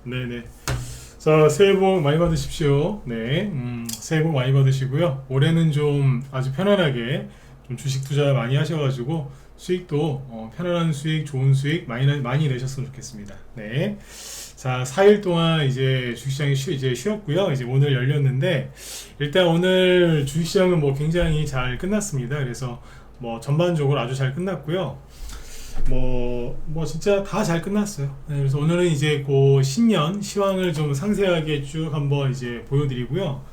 네네. 자, 새해 복 많이 받으십시오. 네, 새해 복 많이 받으시고요. 올해는 좀 아주 편안하게 좀 주식 투자 많이 하셔가지고 수익도 편안한 수익, 좋은 수익 많이 내셨으면 좋겠습니다. 네. 자, 4일 동안 이제 주식시장이 이제 쉬었고요. 이제 오늘 열렸는데 일단 오늘 주식시장은 뭐 굉장히 잘 끝났습니다. 그래서 뭐 전반적으로 아주 잘 끝났고요. 뭐 진짜 다 잘 끝났어요. 네, 그래서 오늘은 이제 그 신년 시황을 좀 상세하게 쭉 한번 이제 보여드리고요.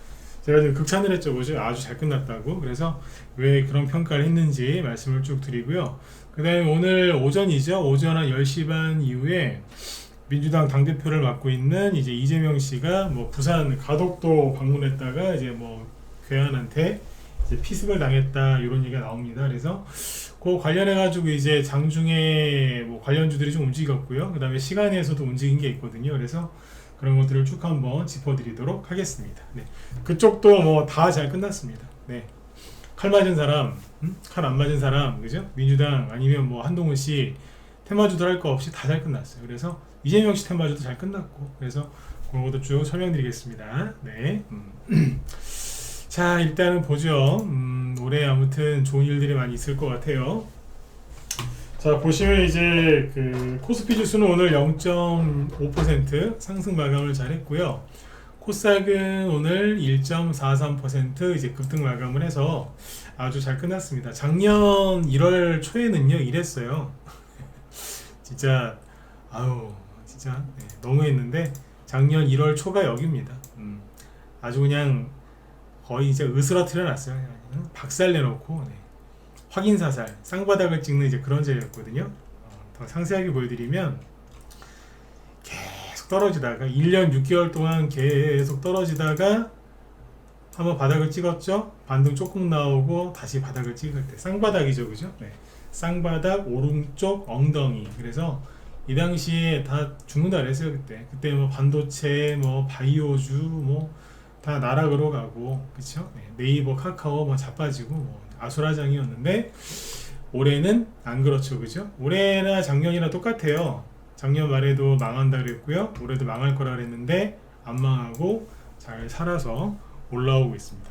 제가 지금 극찬을 했죠, 그죠? 아주 잘 끝났다고. 그래서 왜 그런 평가를 했는지 말씀을 쭉 드리고요. 그 다음에 오늘 오전이죠. 오전 한 10시 반 이후에 민주당 당대표를 맡고 있는 이제 이재명 씨가 뭐 부산 가덕도 방문했다가 이제 뭐 괴한한테 이제 피습을 당했다 이런 얘기가 나옵니다. 그래서 그 관련해 가지고 이제 장중에 뭐 관련주들이 좀 움직였고요. 그 다음에 시간에서도 움직인 게 있거든요. 그래서 그런 것들을 쭉 한번 짚어드리도록 하겠습니다. 네. 그쪽도 뭐 다 잘 끝났습니다. 네. 칼 맞은 사람, 칼 안 맞은 사람, 그죠? 민주당 아니면 뭐 한동훈 씨 테마주도 할 거 없이 다 잘 끝났어요. 그래서 이재명 씨 테마주도 잘 끝났고, 그래서 그런 것도 쭉 설명드리겠습니다. 네. 자, 일단은 보죠. 올해 아무튼 좋은 일들이 많이 있을 것 같아요. 자, 보시면 이제 그 코스피 지수는 오늘 0.5% 상승 마감을 잘 했고요. 코스닥은 오늘 1.43% 이제 급등 마감을 해서 아주 잘 끝났습니다. 작년 1월 초에는요, 이랬어요. 진짜, 아우, 진짜, 네, 너무했는데, 작년 1월 초가 여기입니다. 아주 그냥 거의 이제 으스러뜨려 놨어요. 박살 내놓고, 네. 확인사살, 쌍바닥을 찍는 이제 그런 자리였거든요. 더 상세하게 보여드리면, 계속 떨어지다가 1년 6개월 동안 계속 떨어지다가 한번 바닥을 찍었죠. 반등 조금 나오고 다시 바닥을 찍을 때 쌍바닥이죠, 그죠? 네. 쌍바닥 오른쪽 엉덩이. 그래서 이 당시에 다 죽는다 그랬어요. 그때 뭐 반도체 뭐 바이오주 뭐 다 나락으로 가고, 그쵸? 네. 네이버 카카오 뭐 자빠지고 뭐 아수라장이었는데 올해는 안 그렇죠, 그죠? 올해나 작년이나 똑같아요. 작년 말에도 망한다 그랬고요. 올해도 망할 거라 그랬는데 안 망하고 잘 살아서 올라오고 있습니다.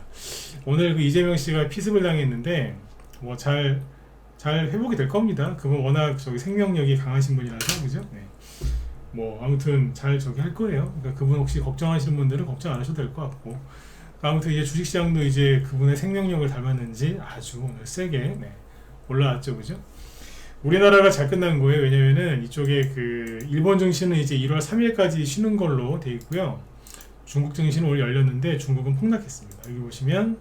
오늘 그 이재명 씨가 피습을 당했는데 뭐 잘 회복이 될 겁니다. 그분 워낙 저기 생명력이 강하신 분이라서, 그죠? 네. 뭐 아무튼 잘 저기 할 거예요. 그러니까 그분 혹시 걱정하시는 분들은 걱정 안 하셔도 될 것 같고, 아무튼 이제 주식시장도 이제 그분의 생명력을 닮았는지 아주 오늘 세게, 네, 올라왔죠, 그죠? 우리나라가 잘 끝난 거예요. 왜냐면은 이쪽에 그 일본 증시는 이제 1월 3일까지 쉬는 걸로 돼 있고요. 중국 증시는 오늘 열렸는데 중국은 폭락했습니다. 여기 보시면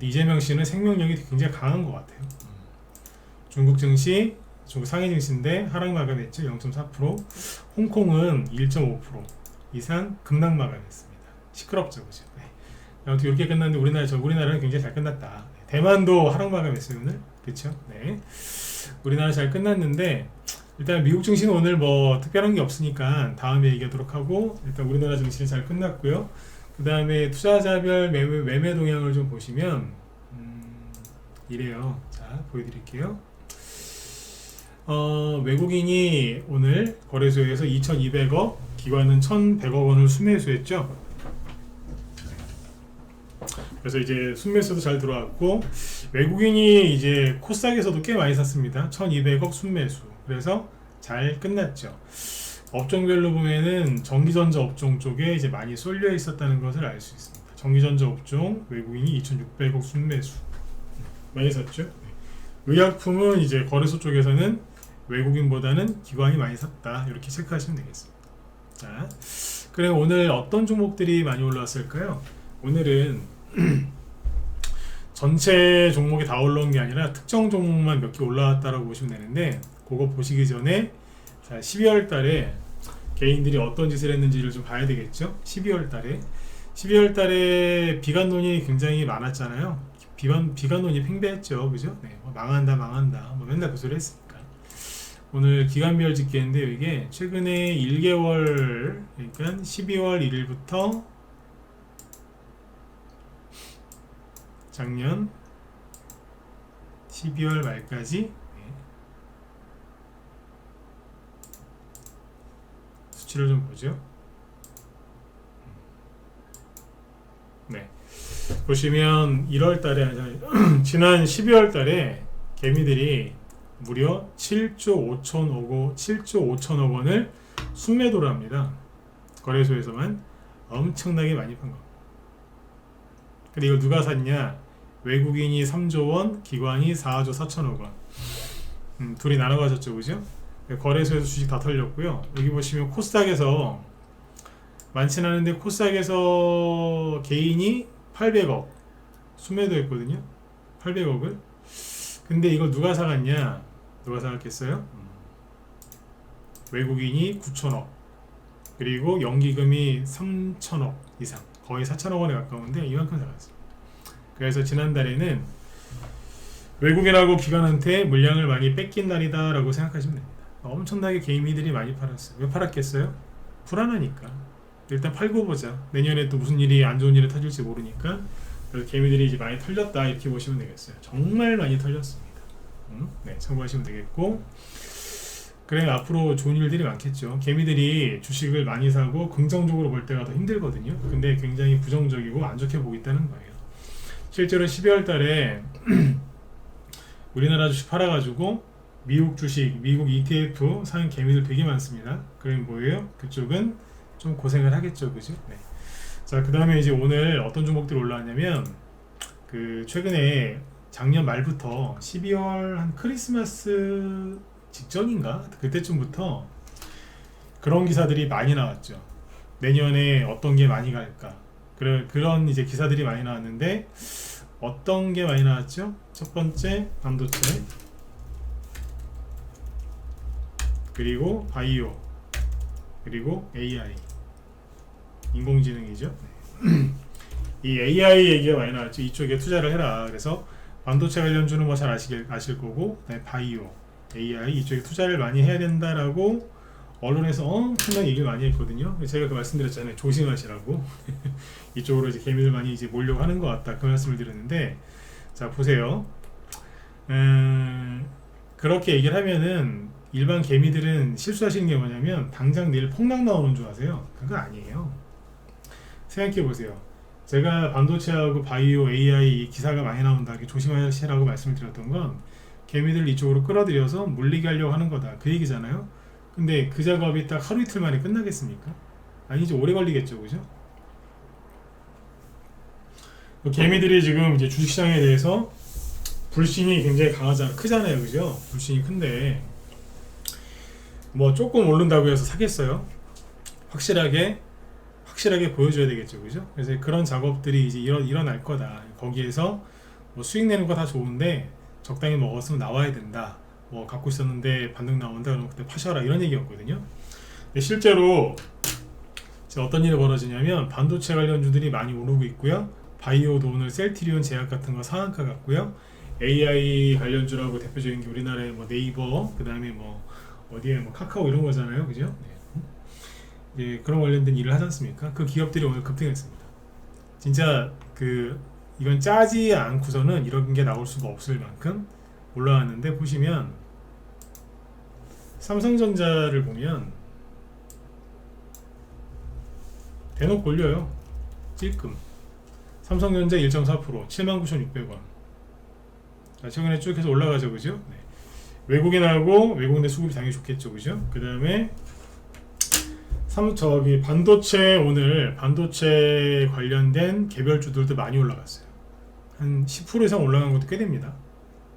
이재명 씨는 생명력이 굉장히 강한 것 같아요. 중국 증시, 중국 상해 증시인데 하락 마감했죠. 0.4%. 홍콩은 1.5% 이상 급락 마감했습니다. 시끄럽죠, 그죠? 네. 아무튼 이렇게 끝났는데 우리나라는 굉장히 잘 끝났다. 네. 대만도 하락 마감했어요, 오늘. 그렇죠? 네. 우리나라 잘 끝났는데 일단 미국 증시는 오늘 뭐 특별한 게 없으니까 다음에 얘기하도록 하고, 일단 우리나라 증시는 잘 끝났고요. 그 다음에 투자자별 매매 동향을 좀 보시면 이래요. 자, 보여드릴게요. 외국인이 오늘 거래소에서 2,200억, 기관은 1,100억 원을 순매수했죠. 그래서 이제 순매수도 잘 들어왔고, 외국인이 이제 코스닥에서도 꽤 많이 샀습니다. 1,200억 순매수. 그래서 잘 끝났죠. 업종별로 보면은 전기전자 업종 쪽에 이제 많이 쏠려 있었다는 것을 알 수 있습니다. 전기전자 업종 외국인이 2,600억 순매수 많이 샀죠. 의약품은 이제 거래소 쪽에서는 외국인보다는 기관이 많이 샀다, 이렇게 체크하시면 되겠습니다. 자, 그래 오늘 어떤 종목들이 많이 올라왔을까요? 오늘은 전체 종목이 다 올라온 게 아니라 특정 종목만 몇 개 올라왔다라고 보시면 되는데, 그거 보시기 전에 자, 12월 달에 개인들이 어떤 짓을 했는지를 좀 봐야 되겠죠. 12월 달에 비관론이 굉장히 많았잖아요. 비관론이 팽배했죠, 그죠? 네, 뭐 망한다 뭐 맨날 그 소리 했으니까. 오늘 기간별 집계인데요. 이게 최근에 1개월, 그러니까 12월 1일부터 작년 12월 말까지 수치를 좀 보죠. 네. 보시면 1월 달에 지난 12월 달에 개미들이 무려 7조 5천억 원을 순매도를 합니다. 거래소에서만 엄청나게 많이 판 거. 근데 이걸 누가 샀냐? 외국인이 3조 원, 기관이 4조 4천억 원. 둘이 나눠 가졌죠, 그죠? 거래소에서 주식 다 털렸고요. 여기 보시면 코스닥에서 많진 않은데 코스닥에서 개인이 800억 순매도했거든요. 800억을. 근데 이걸 누가 사갔냐? 누가 사갔겠어요? 외국인이 9천억, 그리고 연기금이 3천억 이상, 거의 4천억 원에 가까운데 이만큼 사갔어요. 그래서 지난달에는 외국인하고 기관한테 물량을 많이 뺏긴 날이다 라고 생각하시면 됩니다. 엄청나게 개미들이 많이 팔았어요. 왜 팔았겠어요? 불안하니까. 일단 팔고 보자. 내년에 또 무슨 일이, 안 좋은 일이 터질지 모르니까. 그래서 개미들이 이제 많이 털렸다 이렇게 보시면 되겠어요. 정말 많이 털렸습니다. 네, 참고하시면 되겠고, 그래 앞으로 좋은 일들이 많겠죠. 개미들이 주식을 많이 사고 긍정적으로 볼 때가 더 힘들거든요. 근데 굉장히 부정적이고 안 좋게 보고 있다는 거예요. 실제로 12월 달에 우리나라 주식 팔아가지고 미국 주식, 미국 ETF 산 개미들 되게 많습니다. 그럼 뭐예요? 그쪽은 좀 고생을 하겠죠, 그죠? 네. 자, 그 다음에 이제 오늘 어떤 종목들이 올라왔냐면, 그 최근에 작년 말부터 12월 한 크리스마스 직전인가? 그때쯤부터 그런 기사들이 많이 나왔죠. 내년에 어떤 게 많이 갈까? 그런 이제 기사들이 많이 나왔는데, 어떤 게 많이 나왔죠? 첫 번째 반도체, 그리고 바이오, 그리고 AI, 인공지능이죠. 이 AI 얘기가 많이 나왔죠. 이쪽에 투자를 해라. 그래서 반도체 관련주는 뭐 잘 아실 거고, 바이오, AI 이쪽에 투자를 많이 해야 된다라고 언론에서 엄청나게 얘기를 많이 했거든요. 제가 그 말씀드렸잖아요. 조심하시라고. 이쪽으로 이제 개미들 많이 이제 몰려고 하는 것 같다. 그 말씀을 드렸는데, 자 보세요. 그렇게 얘기를 하면은 일반 개미들은 실수하시는 게 뭐냐면 당장 내일 폭락 나오는 줄 아세요? 그거 아니에요. 생각해 보세요. 제가 반도체하고 바이오, AI 기사가 많이 나온다, 조심하시라고 말씀을 드렸던 건 개미들 이쪽으로 끌어들여서 물리게 하려고 하는 거다, 그 얘기잖아요. 근데 그 작업이 딱 하루 이틀 만에 끝나겠습니까? 아니죠. 오래 걸리겠죠, 그죠? 개미들이 지금 이제 주식시장에 대해서 불신이 굉장히 크잖아요, 그죠? 불신이 큰데 뭐 조금 오른다고 해서 사겠어요? 확실하게 보여줘야 되겠죠, 그죠? 그래서 그런 작업들이 이제 일어날 거다. 거기에서 뭐 수익 내는 거 다 좋은데 적당히 먹었으면 나와야 된다. 뭐 갖고 있었는데 반등 나온다, 그럼 그때 파셔라, 이런 얘기였거든요. 근데 실제로 어떤 일이 벌어지냐면 반도체 관련주들이 많이 오르고 있고요. 바이오도 오늘 셀트리온 제약 같은 거 상한가 같고요. AI 관련주라고 대표적인 게 우리나라의 뭐 네이버, 그 다음에 뭐 어디에 뭐 카카오 이런 거잖아요, 그죠? 네. 그런 관련된 일을 하지 않습니까? 그 기업들이 오늘 급등했습니다. 진짜 이건 짜지 않고서는 이런 게 나올 수가 없을 만큼 올라왔는데, 보시면 삼성전자를 보면 대놓고 올려요. 찔끔. 삼성전자 1.4%, 79,600원. 최근에 쭉 해서 올라가죠, 그죠? 네. 외국인의 수급이 당연히 좋겠죠, 그죠? 그 다음에 반도체, 오늘 반도체 관련된 개별주들도 많이 올라갔어요. 한 10% 이상 올라간 것도 꽤 됩니다.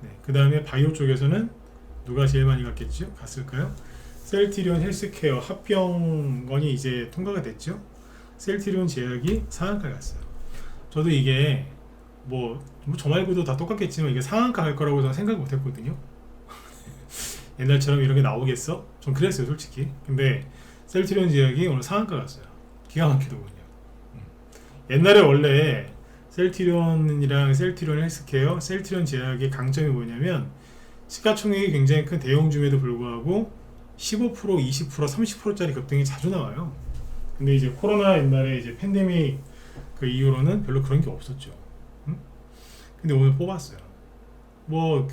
네. 그 다음에 바이오 쪽에서는 누가 제일 많이 갔을까요? 셀트리온 헬스케어 합병건이 이제 통과가 됐죠. 셀트리온 제약이 상한가 갔어요. 저도 이게 저 말고도 다 똑같겠지만 이게 상한가 갈 거라고 저는 생각 못 했거든요. 옛날처럼 이런 게 나오겠어? 전 그랬어요, 솔직히. 근데 셀트리온 제약이 오늘 상한가 갔어요. 기가 막히더군요. 옛날에 원래 셀트리온이랑 셀트리온 헬스케어, 셀트리온 제약의 강점이 뭐냐면 시가총액이 굉장히 큰 대형주임에도 불구하고 15%, 20%, 30%짜리 급등이 자주 나와요. 근데 이제 코로나 옛날에 이제 팬데믹 그 이후로는 별로 그런 게 없었죠. 근데 오늘 뽑았어요.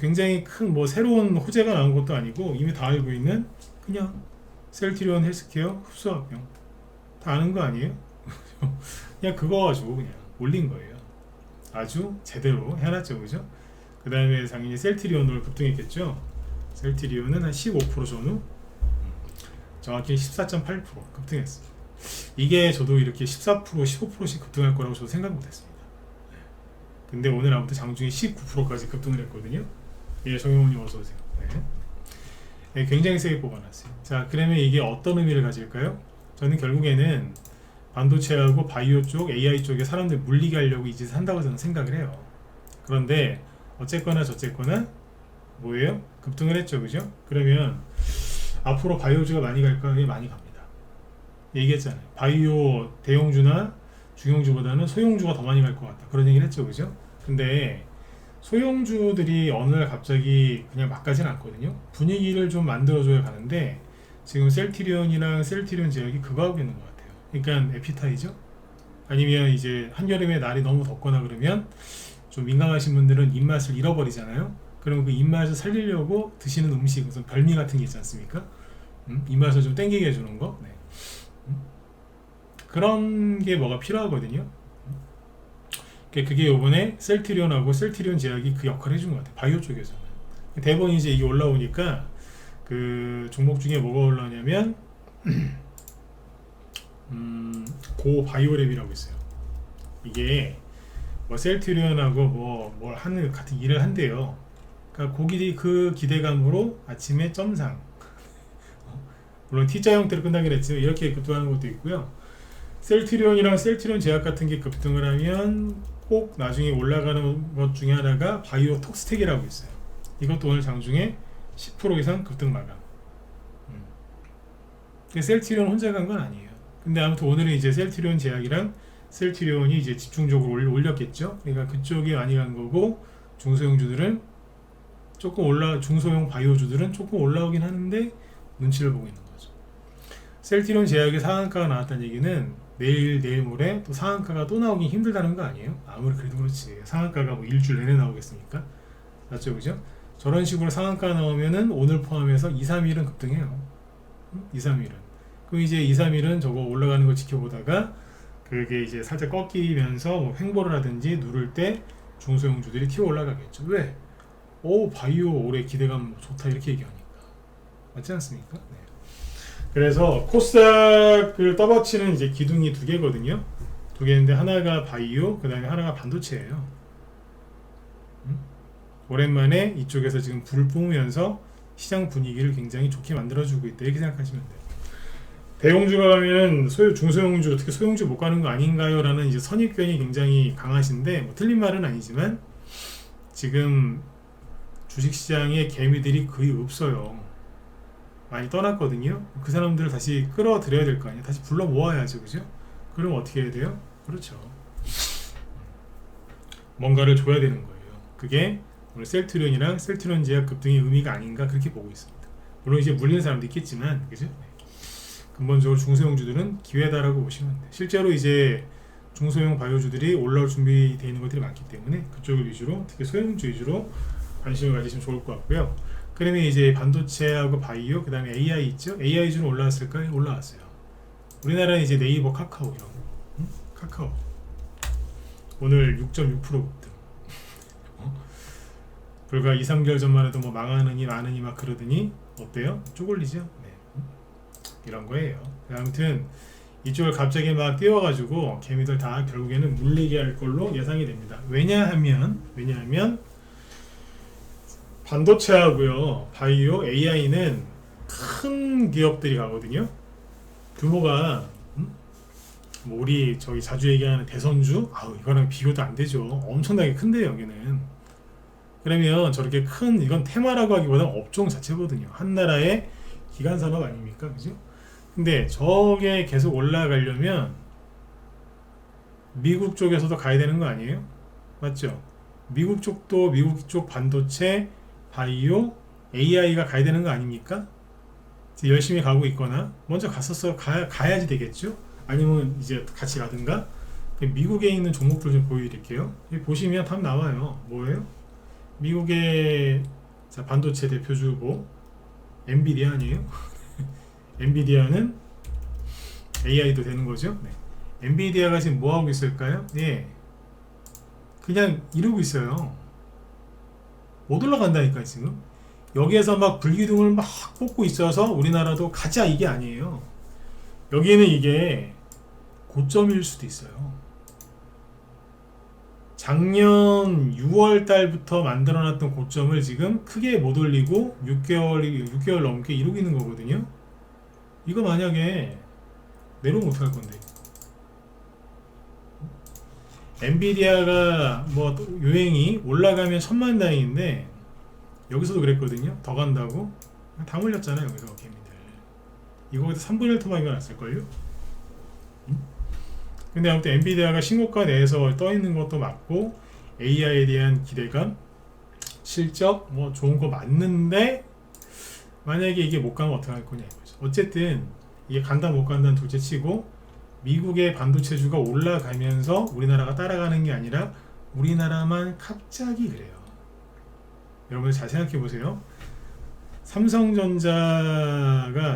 굉장히 큰 새로운 호재가 나온 것도 아니고 이미 다 알고 있는 그냥 셀트리온 헬스케어 흡수합병 다 아는 거 아니에요? 그냥 그거 가지고 그냥 올린 거예요. 아주 제대로 해놨죠, 그죠? 그 다음에 당연히 셀트리온으로 급등했겠죠. 셀트리온은 한 15% 전후, 정확히 14.8% 급등했습니다. 이게 저도 이렇게 14%, 15%씩 급등할 거라고 저도 생각 못했습니다. 근데 오늘 아무튼 장중에 19%까지 급등을 했거든요. 예, 정영훈님 어서 오세요. 네. 네, 굉장히 세게 뽑아놨어요. 자, 그러면 이게 어떤 의미를 가질까요? 저는 결국에는 반도체하고 바이오 쪽, AI 쪽에 사람들 물리게 하려고 이 짓을 한다고 저는 생각을 해요. 그런데 어쨌거나 저쨌거나 뭐예요? 급등을 했죠, 그죠? 그러면 앞으로 바이오주가 많이 갈까? 예, 많이 갑니다. 얘기했잖아요. 바이오 대형주나 중형주보다는 소형주가 더 많이 갈 것 같다. 그런 얘기를 했죠, 그죠? 근데 소형주들이 어느 날 갑자기 그냥 막 가진 않거든요. 분위기를 좀 만들어줘야 가는데 지금 셀트리온이랑 셀트리온 제약이 그거 하고 있는 것 같아요. 그러니까 에피타이저? 아니면 이제 한여름에 날이 너무 덥거나 그러면 좀 민감하신 분들은 입맛을 잃어버리잖아요. 그럼 그 입맛을 살리려고 드시는 음식, 무슨 별미 같은 게 있지 않습니까? 입맛을 좀 땡기게 해주는 거. 네. 그런 게 뭐가 필요하거든요. 그게 요번에 셀트리온하고 셀트리온 제약이 그 역할을 해준 것 같아요. 바이오 쪽에서는. 대부분 이제 이게 올라오니까 그 종목 중에 뭐가 올라오냐면 고바이오랩이라고 있어요. 이게 뭐 셀트리온하고 뭘 하는 같은 일을 한대요. 그러니까 그 기대감으로 아침에 점상 물론 T자 형태로 끝나긴 했지만 이렇게 급등하는 것도 있고요. 셀트리온이랑 셀트리온 제약 같은 게 급등을 하면 꼭 나중에 올라가는 것 중에 하나가 바이오 톡스텍이라고 있어요. 이것도 오늘 장중에 10% 이상 급등 마감. 셀트리온 혼자 간 건 아니에요. 근데 아무튼 오늘은 이제 셀트리온 제약이랑 셀트리온이 이제 집중적으로 올렸겠죠. 그러니까 그쪽이 많이 간 거고 중소형주들은 조금 중소형 바이오주들은 조금 올라오긴 하는데 눈치를 보고 있는 거죠. 셀트리온 제약의 상한가가 나왔다는 얘기는 내일 모레 또 상한가가 또 나오긴 힘들다는 거 아니에요? 아무리 그래도 그렇지. 상한가가 뭐 일주일 내내 나오겠습니까? 맞죠, 그죠? 저런 식으로 상한가 나오면은 오늘 포함해서 2, 3일은 급등해요. 2, 3일은. 그럼 이제 2, 3일은 저거 올라가는 걸 지켜보다가 그게 이제 살짝 꺾이면서 뭐 횡보를 하든지 누를 때 중소형주들이 튀어 올라가겠죠. 왜? 오, 바이오 올해 기대감 좋다 이렇게 얘기하니까. 맞지 않습니까? 네. 그래서 코스닥을 떠받치는 이제 기둥이 두 개거든요. 두 개인데 하나가 바이오, 그 다음에 하나가 반도체예요. 오랜만에 이쪽에서 지금 불을 뿜으면서 시장 분위기를 굉장히 좋게 만들어주고 있다 이렇게 생각하시면 돼요. 대형주가 가면 중소형주, 특히 소형주 못 가는 거 아닌가요? 라는 이제 선입견이 굉장히 강하신데 뭐 틀린 말은 아니지만 지금 주식시장에 개미들이 거의 없어요. 많이 떠났거든요. 그 사람들을 다시 끌어들여야 될 거 아니에요. 다시 불러 모아야죠, 그죠? 그럼 어떻게 해야 돼요? 그렇죠. 뭔가를 줘야 되는 거예요. 그게 오늘 셀트리온이랑 셀트리온 제약 급등의 의미가 아닌가 그렇게 보고 있습니다. 물론 이제 물리는 사람도 있겠지만, 그죠? 네. 근본적으로 중소형주들은 기회다라고 보시면 돼요. 실제로 이제 중소형 바이오주들이 올라올 준비되어 있는 것들이 많기 때문에 그쪽을 위주로, 특히 소형주 위주로 관심을 가지시면 좋을 것 같고요. 그러면 이제 반도체하고 바이오, 그 다음에 AI 있죠? AI주는 올라왔을까요? 올라왔어요. 우리나라는 이제 네이버, 카카오 이런 거. 카카오. 오늘 6.6% 급등. 불과 2, 3개월 전만 해도 뭐 망하느니 마느니 막 그러더니 어때요? 쪼글리죠? 네. 이런 거예요. 아무튼 이쪽을 갑자기 막 띄워가지고 개미들 다 결국에는 물리게 할 걸로 예상이 됩니다. 왜냐하면 반도체하고요, 바이오, AI는 큰 기업들이 가거든요. 규모가 뭐 우리 저기 자주 얘기하는 대선주, 이거랑 비교도 안 되죠. 엄청나게 큰데 여기는. 그러면 저렇게 큰, 이건 테마라고 하기보다는 업종 자체거든요. 한 나라의 기간 산업 아닙니까, 그죠? 근데 저게 계속 올라가려면 미국 쪽에서도 가야 되는 거 아니에요? 맞죠? 미국 쪽도 미국 쪽 반도체, 바이오, AI가 가야 되는 거 아닙니까? 열심히 가고 있거나 먼저 가야지 되겠죠? 아니면 이제 같이 가든가. 미국에 있는 종목들 좀 보여드릴게요. 여기 보시면 답 나와요. 뭐예요? 미국의 반도체 대표주 엔비디아 아니에요? 엔비디아는 AI도 되는 거죠. 네. 엔비디아가 지금 뭐 하고 있을까요? 예, 그냥 이러고 있어요. 못 올라간다니까 지금. 여기에서 막 불기둥을 막 뽑고 있어서 우리나라도 가자 이게 아니에요. 여기는 이게 고점일 수도 있어요. 작년 6월 달부터 만들어놨던 고점을 지금 크게 못 올리고 6개월 넘게 이러고 있는 거거든요. 이거 만약에 내려오면 어떡할 건데? 엔비디아가 뭐 유행이 올라가면 천만다행인데 여기서도 그랬거든요. 더 간다고 다 몰렸잖아요. 여기서 개미들 이거 3분의 1 토막이가 났을걸요. 근데 아무튼 엔비디아가 신고가 내에서 떠 있는 것도 맞고 AI에 대한 기대감, 실적 뭐 좋은 거 맞는데 만약에 이게 못 가면 어떡할 거냐 이거죠. 어쨌든 이게 간다 못 간다는 둘째치고 미국의 반도체주가 올라가면서 우리나라가 따라가는 게 아니라 우리나라만 갑자기 그래요. 여러분들 잘 생각해 보세요. 삼성전자가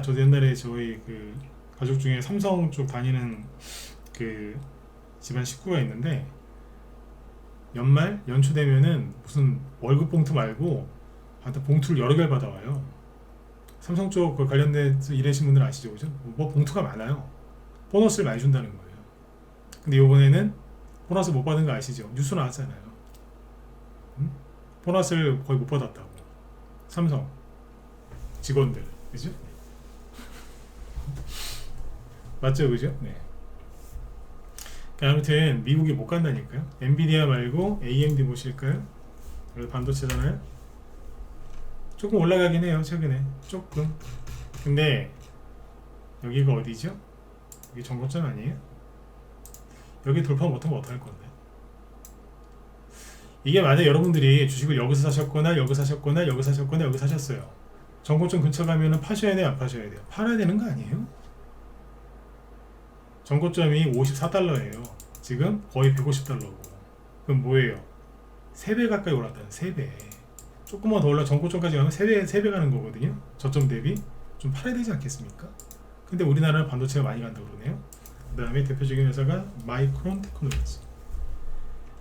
저도 옛날에 저희 그 가족 중에 삼성 쪽 다니는 그 집안 식구가 있는데 연말 연초 되면은 무슨 월급 봉투 말고 하여튼 봉투를 여러 개를 받아와요. 삼성 쪽 관련돼서 일하신 분들 아시죠, 그죠? 뭐 봉투가 많아요. 보너스를 많이 준다는 거예요. 근데 이번에는 보너스 못 받은 거 아시죠? 뉴스 나왔잖아요. 보너스를 거의 못 받았다고. 삼성 직원들, 그죠? 맞죠, 그죠? 네. 아무튼 미국이 못 간다니까요. 엔비디아 말고 AMD 보실까요? 반도체잖아요. 조금 올라가긴 해요, 최근에. 조금. 근데 여기가 어디죠? 여기 정거점 아니에요? 여기 돌파 못하면 어떡할 건데? 이게 만약 여러분들이 주식을 여기서 사셨거나 여기서 사셨거나 여기서 사셨거나 여기 사셨어요. 정고점 근처 가면은 파셔야 돼요, 안 파셔야 돼요? 팔아야 되는 거 아니에요? 정고점이 54달러예요. 지금 거의 150달러고. 그럼 뭐예요? 3배 가까이 올랐다는 3배. 조금만 더 올라 정고점까지 가면 3배 가는 거거든요. 저점 대비 좀 팔아야 되지 않겠습니까? 근데 우리나라는 반도체가 많이 간다고 그러네요. 그 다음에 대표적인 회사가 마이크론 테크놀로지.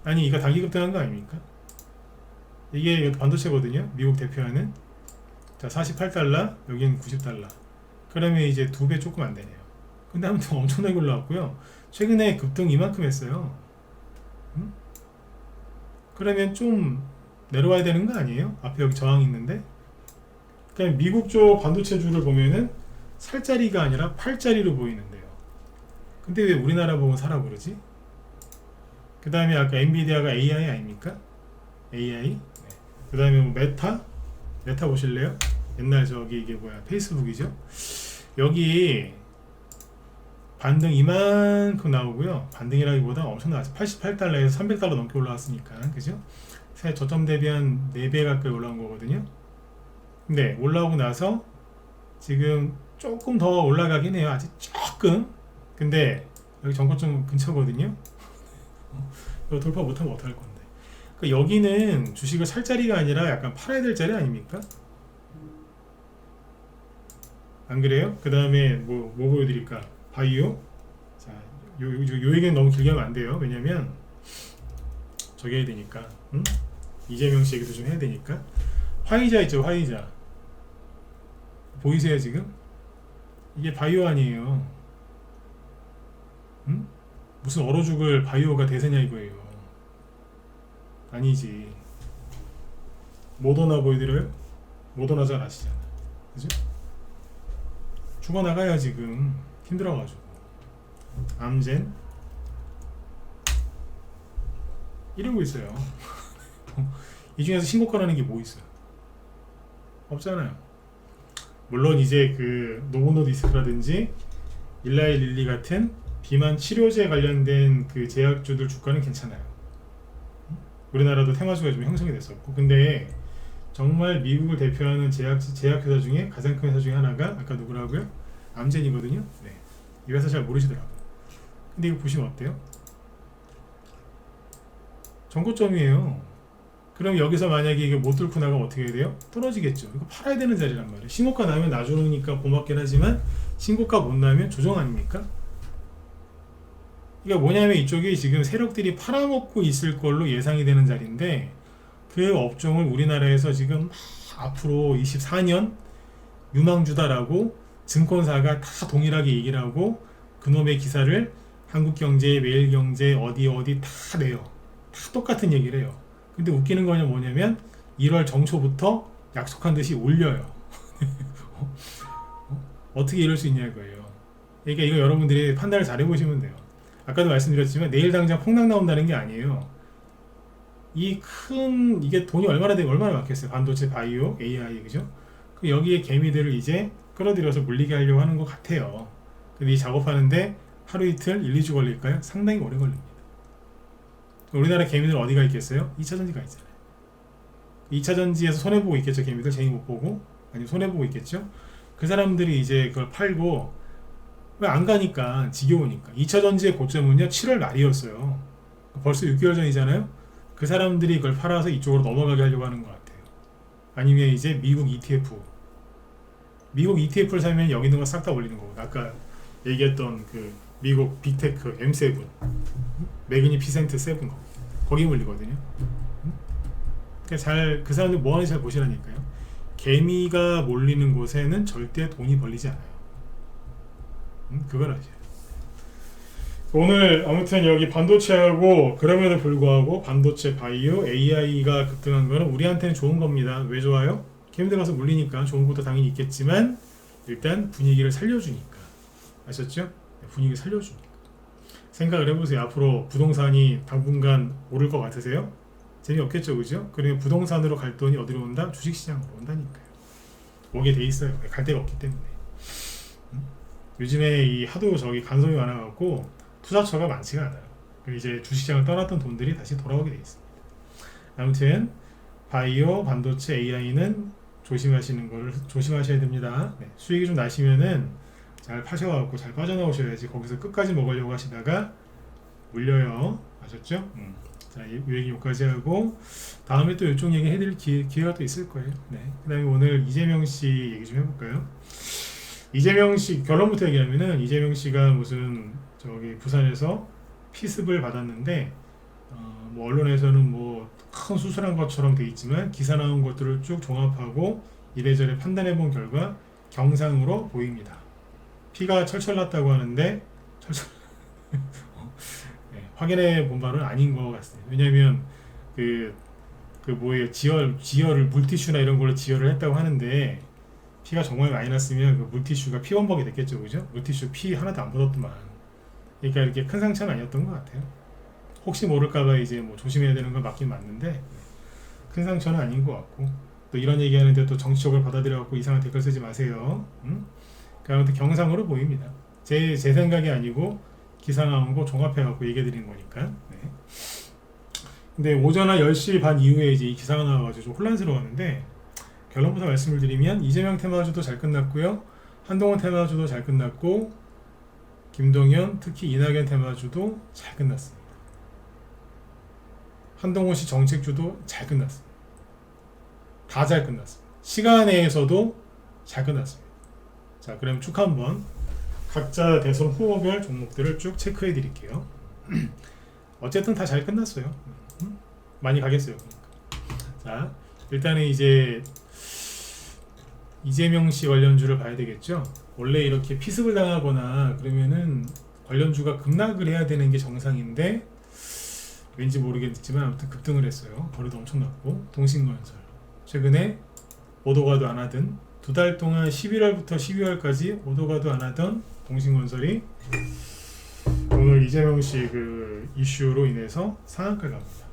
아니 이거 단기 급등한 거 아닙니까? 이게 반도체거든요. 미국 대표하는. 자 48달러, 여기는 90달러. 그러면 이제 2배 조금 안 되네요. 근데 아무튼 엄청나게 올라왔고요. 최근에 급등 이만큼 했어요. 그러면 좀 내려와야 되는 거 아니에요? 앞에 여기 저항이 있는데. 그러니까 미국 쪽 반도체주를 보면은 살자리가 아니라 팔자리로 보이는데요. 근데 왜 우리나라 보면 사라 그러지? 그 다음에 아까 엔비디아가 AI 아닙니까? AI. 네. 그 다음에 뭐 메타 보실래요? 옛날 저기 이게 뭐야 페이스북이죠. 여기 반등 이만큼 나오고요. 반등이라기보다 엄청 나왔어요. 88달러에서 300달러 넘게 올라왔으니까, 그죠? 저점 대비 한 4배 가까이 올라온 거거든요. 근데 올라오고 나서 지금 조금 더 올라가긴 해요. 아직 조금. 근데 여기 정고점 근처거든요. 이거 돌파 못하면 어떡할 건데. 그러니까 여기는 주식을 살 자리가 아니라 약간 팔아야 될 자리 아닙니까? 안 그래요? 그 다음에 뭐 보여드릴까? 바이오. 자, 요 얘기는 너무 길게 하면 안 돼요. 왜냐면 저기 해야 되니까. 응? 이재명 씨 얘기도 좀 해야 되니까. 화이자 있죠, 화이자. 보이세요 지금? 이게 바이오 아니에요. 응? 무슨 얼어 죽을 바이오가 대세냐 이거예요. 아니지. 모더나 보여드려요? 모더나 잘 아시잖아. 그죠? 죽어나가야 지금 힘들어가지고. 암젠 이러고 있어요. 이 중에서 신고가라는 게 뭐 있어요? 없잖아요. 물론 이제 그 노보노디스크라든지 일라이 릴리 같은 비만 치료제 관련된 그 제약주들 주가는 괜찮아요. 우리나라도 테마주가 좀 형성이 됐었고. 근데 정말 미국을 대표하는 제약회사 중에 가장 큰 회사 중에 하나가 아까 누구라고요? 암젠이거든요. 네. 이 회사 잘 모르시더라고요. 근데 이거 보시면 어때요? 정고점이에요. 그럼 여기서 만약에 이게 못 뚫고 나가면 어떻게 해야 돼요? 떨어지겠죠. 이거 팔아야 되는 자리란 말이에요. 신고가 나면 놔주니까 고맙긴 하지만 신고가 못 나면 조정 아닙니까? 그러니까 뭐냐면 이쪽이 지금 세력들이 팔아먹고 있을 걸로 예상이 되는 자리인데 그 업종을 우리나라에서 지금 앞으로 24년 유망주다라고 증권사가 다 동일하게 얘기를 하고 그놈의 기사를 한국경제, 매일경제 어디 다 내요. 다 똑같은 얘기를 해요. 근데 웃기는 거는 뭐냐면 1월 정초부터 약속한 듯이 올려요. 어떻게 이럴 수 있냐고요. 그러니까 이거 여러분들이 판단을 잘 해보시면 돼요. 아까도 말씀드렸지만 내일 당장 폭락 나온다는 게 아니에요. 이게 돈이 얼마나 많겠어요. 반도체, 바이오, AI, 그죠? 그 여기에 개미들을 이제 끌어들여서 물리게 하려고 하는 것 같아요. 근데 이 작업하는데 하루 이틀, 1, 2주 걸릴까요? 상당히 오래 걸립니다. 우리나라 개미들 어디가 있겠어요? 2차전지가 있잖아요. 2차전지에서 손해보고 있겠죠. 개미들 재미 못 보고 아니면 손해보고 있겠죠. 그 사람들이 이제 그걸 팔고 왜 안 가니까 지겨우니까. 2차전지의 고점은요 7월 말이었어요. 벌써 6개월 전이잖아요. 그 사람들이 그걸 팔아서 이쪽으로 넘어가게 하려고 하는 것 같아요. 아니면 이제 미국 ETF를 사면 여기 있는 거 싹 다 올리는 거고, 아까 얘기했던 그 미국 빅테크 M7 매그니피센트 7 거기 물리거든요. 그러니까 그 사람들 뭐 하는지 잘 보시라니까요. 개미가 몰리는 곳에는 절대 돈이 벌리지 않아요. 그걸 아셔요. 오늘 아무튼 여기 반도체하고 그럼에도 불구하고 반도체, 바이오, AI가 급등한 거는 우리한테는 좋은 겁니다. 왜 좋아요? 개미들 가서 물리니까 좋은 것도 당연히 있겠지만 일단 분위기를 살려주니까. 아셨죠? 분위기 살려주니까. 생각을 해보세요. 앞으로 부동산이 당분간 오를 것 같으세요? 재미없겠죠, 그죠? 그러면 부동산으로 갈 돈이 어디로 온다? 주식시장으로 온다니까요. 오게 돼 있어요. 갈 데가 없기 때문에. 요즘에 이 하도 저기 간섭이 많아갖고 투자처가 많지가 않아요. 이제 주식시장을 떠났던 돈들이 다시 돌아오게 돼 있습니다. 아무튼 바이오, 반도체, AI는 조심하셔야 됩니다. 네, 수익이 좀 나시면은 잘 파셔갖고 잘 빠져나오셔야지. 거기서 끝까지 먹으려고 하시다가 물려요. 아셨죠? 자, 이 얘기 여기까지 하고 다음에 또 이쪽 얘기 해드릴 기회가 또 있을 거예요. 네. 그 다음에 오늘 이재명 씨 얘기 좀 해볼까요? 이재명 씨 결론부터 얘기하면은 이재명 씨가 무슨 저기 부산에서 피습을 받았는데 뭐 언론에서는 뭐 큰 수술한 것처럼 돼 있지만 기사 나온 것들을 쭉 종합하고 이래저래 판단해 본 결과 경상으로 보입니다. 피가 철철 났다고 하는데 네, 확인해 본 바는 아닌 것 같습니다. 왜냐하면 뭐예요, 지혈을 물티슈나 이런 걸로 지혈을 했다고 하는데 피가 정말 많이 났으면 그 물티슈가 피범벅이 됐겠죠, 그죠? 물티슈 피 하나도 안 묻었더만. 그러니까 이렇게 큰 상처는 아니었던 것 같아요. 혹시 모를까봐 이제 뭐 조심해야 되는 건 맞긴 맞는데 큰 상처는 아닌 것 같고, 또 이런 얘기하는데 또 정치적으로 받아들여갖고 이상한 댓글 쓰지 마세요. 그러니까 아무튼 경상으로 보입니다. 제 생각이 아니고 기사 나온 거 종합해갖고 얘기해드리는 거니까. 네. 근데 오전 한 10시 반 이후에 이제 이 기사가 나와가지고 좀 혼란스러웠는데 결론부터 말씀을 드리면 이재명 테마주도 잘 끝났고요. 한동훈 테마주도 잘 끝났고 김동연, 특히 이낙연 테마주도 잘 끝났습니다. 한동훈 씨 정책주도 잘 끝났습니다. 다 잘 끝났습니다. 시간 내에서도 잘 끝났습니다. 자, 그럼 쭉 한번 각자 대선 후보별 종목들을 쭉 체크해 드릴게요. 어쨌든 다 잘 끝났어요. 많이 가겠어요. 그러니까. 자, 일단은 이제 이재명 씨 관련주를 봐야 되겠죠. 원래 이렇게 피습을 당하거나 그러면은 관련주가 급락을 해야 되는 게 정상인데 왠지 모르겠지만 아무튼 급등을 했어요. 거래도 엄청 났고, 동신건설 최근에 오도가도 안 하던, 두 달 동안 11월부터 12월까지 오도가도 안 하던 동신건설이 오늘 이재명 씨 그 이슈로 인해서 상한가 갑니다.